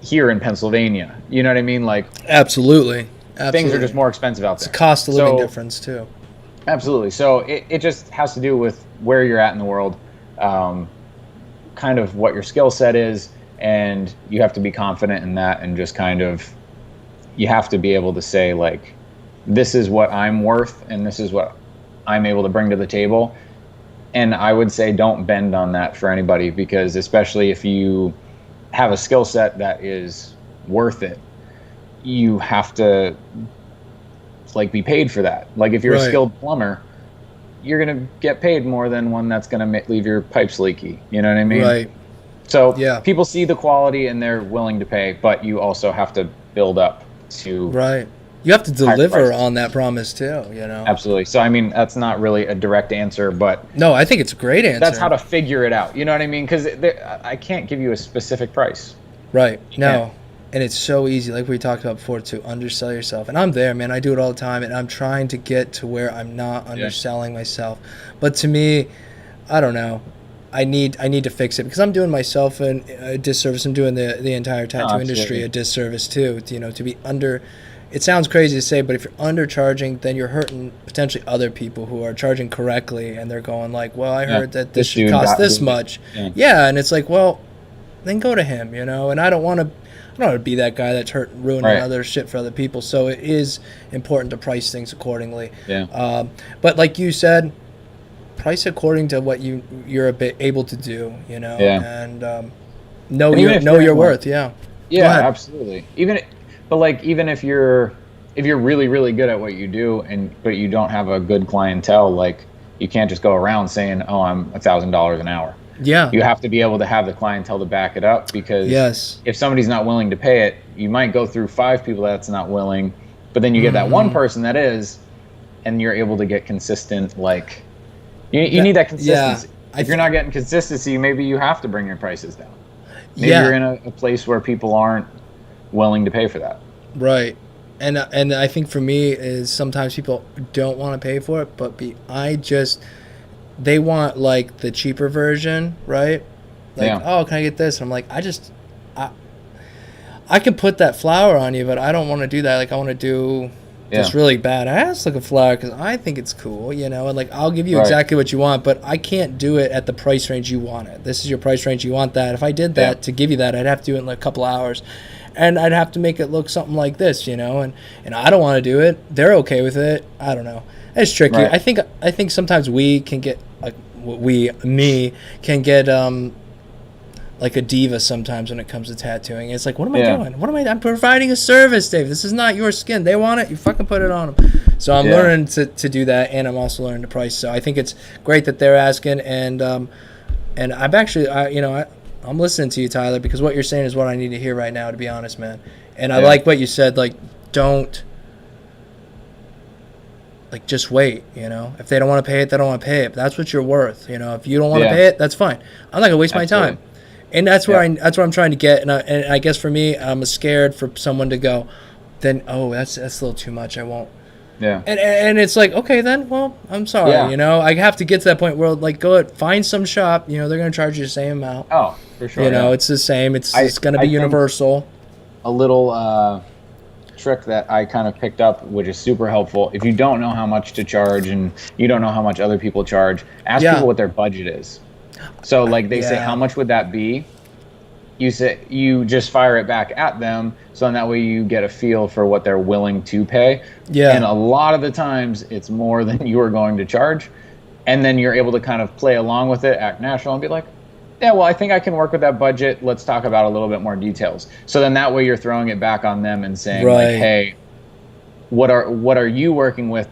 here in Pennsylvania. You know what I mean? Like, absolutely. Things are just more expensive out there. It's a cost of living difference too. Absolutely. So it just has to do with where you're at in the world, kind of what your skill set is, and you have to be confident in that, and just kind of, you have to be able to say, like, this is what I'm worth and this is what I'm able to bring to the table. And I would say don't bend on that for anybody, because especially if you have a skill set that is worth it, you have to like be paid for that. Like if you're a skilled plumber, you're going to get paid more than one that's going to leave your pipes leaky. You know what I mean? Right. So people see the quality and they're willing to pay, but you also have to build up to you have to deliver on that promise too, Absolutely. So I mean, that's not really a direct answer, but no, I think it's a great answer. That's how to figure it out. You know what I mean? Because I can't give you a specific price. Right. No. And it's so easy, like we talked about before, to undersell yourself. And I'm there, man. I do it all the time, and I'm trying to get to where I'm not underselling myself. But to me, I don't know. I need to fix it, because I'm doing myself a disservice. I'm doing the entire tattoo industry a disservice too. To be under. It sounds crazy to say, but if you're undercharging, then you're hurting potentially other people who are charging correctly, and they're going like, "Well, I heard that this should cost this much." Yeah, and it's like, well, then go to him, And I don't want to be that guy that's ruining other shit for other people. So it is important to price things accordingly. Yeah. But like you said, price according to what you're able to do, and know your worth. Yeah. Yeah, absolutely. Even if you're really, really good at what you do, but you don't have a good clientele, like you can't just go around saying, "Oh, I'm $1,000 an hour." Yeah. You have to be able to have the clientele to back it up, because if somebody's not willing to pay it, you might go through 5 people that's not willing, but then you get that one person that is, and you're able to get consistent, like, you need that consistency. If you're not getting consistency, maybe you have to bring your prices down. Maybe you're in a place where people aren't willing to pay for that. Right. And I think for me is sometimes people don't want to pay for it, but they want like the cheaper version, right? Like, oh, can I get this? And I'm like, I can put that flower on you, but I don't want to do that. Like, I want to do this really badass looking flower because I think it's cool, you know? And like, I'll give you exactly what you want, but I can't do it at the price range you want it. This is your price range, you want that. If I did that to give you that, I'd have to do it in like a couple hours. And I'd have to make it look something like this, you know? And I don't want to do it. They're okay with it. I don't know. It's tricky. Right. I think sometimes we can get, can get like a diva sometimes when it comes to tattooing. It's like, what am I doing? I'm providing a service, Dave. This is not your skin. They want it, you fucking put it on them. So I'm learning to do that, and I'm also learning the price. So I think it's great that they're asking, and I've actually, I'm listening to you, Tyler, because what you're saying is what I need to hear right now, to be honest, man. And I like what you said, like, don't, like, just wait, you know? If they don't want to pay it, they don't want to pay it. But that's what you're worth, you know? If you don't want to pay it, that's fine. I'm not going to waste my time. And that's where that's what I'm trying to get. And I guess for me, I'm scared for someone to go, then, oh, that's a little too much. I won't. Yeah. And it's like, okay, then, well, I'm sorry, you know? I have to get to that point where, like, go find some shop, you know, they're going to charge you the same amount. Oh, for sure. You know, it's the same. It's going to be universal. A little trick that I kind of picked up, which is super helpful. If you don't know how much to charge and you don't know how much other people charge, ask people what their budget is. So, like, they say, how much would that be? You just fire it back at them, so in that way you get a feel for what they're willing to pay. Yeah. And a lot of the times it's more than you are going to charge, and then you're able to kind of play along with it, act natural, and be like, yeah, well, I think I can work with that budget. Let's talk about a little bit more details. So then that way you're throwing it back on them and saying, like, hey, what are you working with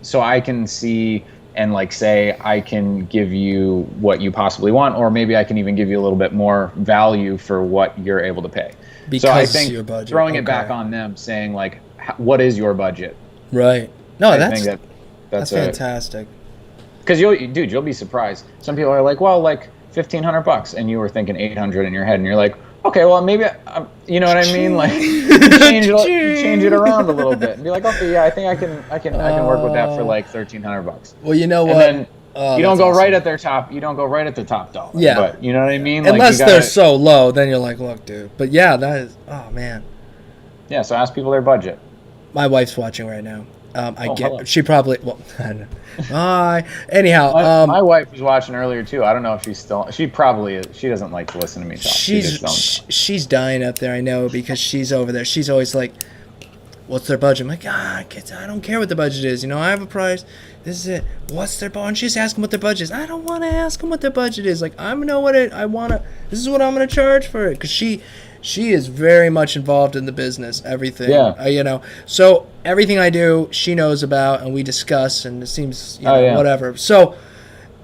so I can see and, like, say I can give you what you possibly want, or maybe I can even give you a little bit more value for what you're able to pay. Because so I think your budget. Throwing it back on them, saying, like, what is your budget? Right. No, that's fantastic. Because you'll be surprised. Some people are like, well, like $1,500, and you were thinking 800 in your head, and you're like, okay, well, maybe you know what I mean? Like, change it around a little bit and be like, okay, yeah, I think I can work with that for like $1,300. Well, you know what? And then you don't go right at their top. You don't go right at the top dollar. Yeah, but you know what I mean? Unless they're so low, then you're like, look, dude. But yeah, that is. Oh man. Yeah. So ask people their budget. My wife's watching right now. She probably, well, I don't know. Anyhow. My wife was watching earlier too. I don't know if she probably is. She doesn't like to listen to me talk. She's dying up there, I know, because she's over there. She's always like, what's their budget? I'm like, I don't care what the budget is. You know, I have a price. This is it. What's their budget? And she's asking what their budget is. I don't want to ask them what their budget is. Like, I know what this is what I'm going to charge for it. Because she is very much involved in the business, everything. Yeah. You know, so everything I do, she knows about, and we discuss, and it seems, whatever. So,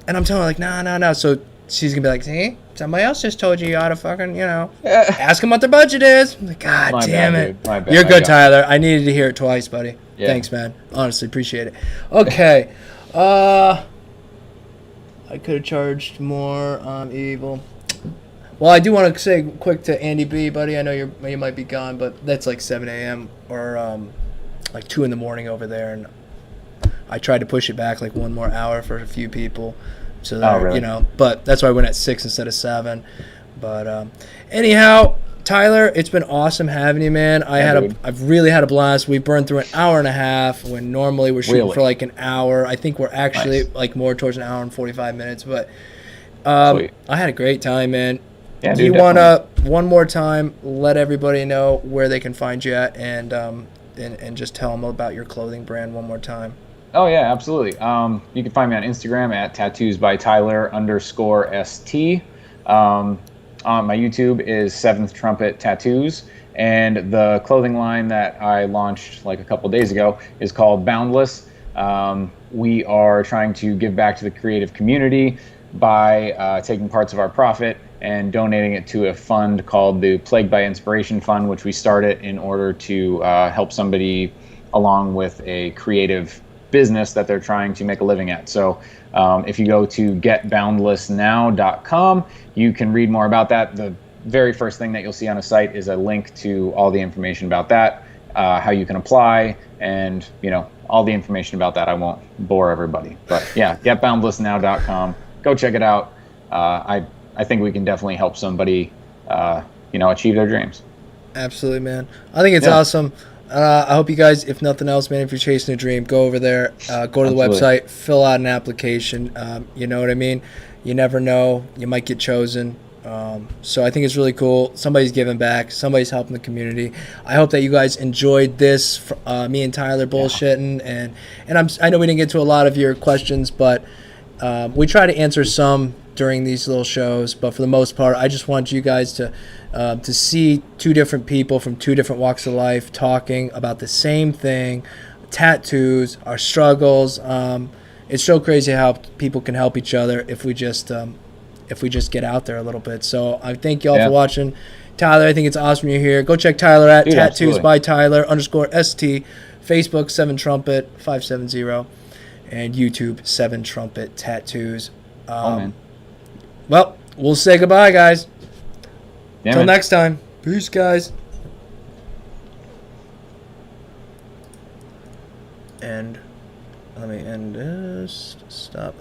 and I'm telling her, like, no. So she's going to be like, see, somebody else just told you ought to fucking, ask them what their budget is. I'm like, God damn it. You're good, Tyler. I needed to hear it twice, buddy. Yeah. Thanks, man. Honestly, appreciate it. Okay. I could have charged more on Evil. Well, I do want to say quick to Andy B, buddy. I know you might be gone, but that's like 7 a.m. or like 2 in the morning over there, and I tried to push it back like one more hour for a few people, so that, really? But that's why I went at 6 instead of 7. But anyhow, Tyler, it's been awesome having you, man. I've really had a blast. We burned through an hour and a half when normally we're shooting for like an hour. I think we're actually like more towards an hour and 45 minutes, but I had a great time, man. Yeah, do you want to, one more time, let everybody know where they can find you at, and just tell them about your clothing brand one more time? Oh, yeah, absolutely. You can find me on Instagram at tattoosbytyler_ST. My YouTube is 7th Trumpet Tattoos. And the clothing line that I launched like a couple days ago is called Boundless. We are trying to give back to the creative community by taking parts of our profit and donating it to a fund called the Plagued by Inspiration Fund, which we started in order to help somebody along with a creative business that they're trying to make a living at. So if you go to getboundlessnow.com, you can read more about that. The very first thing that you'll see on a site is a link to all the information about that, how you can apply, and all the information about that. I won't bore everybody, but yeah, getboundlessnow.com. Go check it out. I think we can definitely help somebody, achieve their dreams. Absolutely, man. I think it's awesome. I hope you guys, if nothing else, man, if you're chasing a dream, go over there, go to the website, fill out an application. You know what I mean? You never know. You might get chosen. So I think it's really cool. Somebody's giving back. Somebody's helping the community. I hope that you guys enjoyed this, me and Tyler bullshitting. And I know we didn't get to a lot of your questions, but we try to answer some during these little shows. But for the most part, I just want you guys to see two different people from two different walks of life talking about the same thing, tattoos, our struggles. It's so crazy how people can help each other if we just get out there a little bit. So I thank y'all for watching. Tyler, I think it's awesome you're here. Go check Tyler at Tattoos by Tyler _ST, Facebook 7trumpet570, and YouTube 7trumpet tattoos. Man. Well, we'll say goodbye, guys. Until Yeah, next time. Peace, guys. And let me end this. Stop.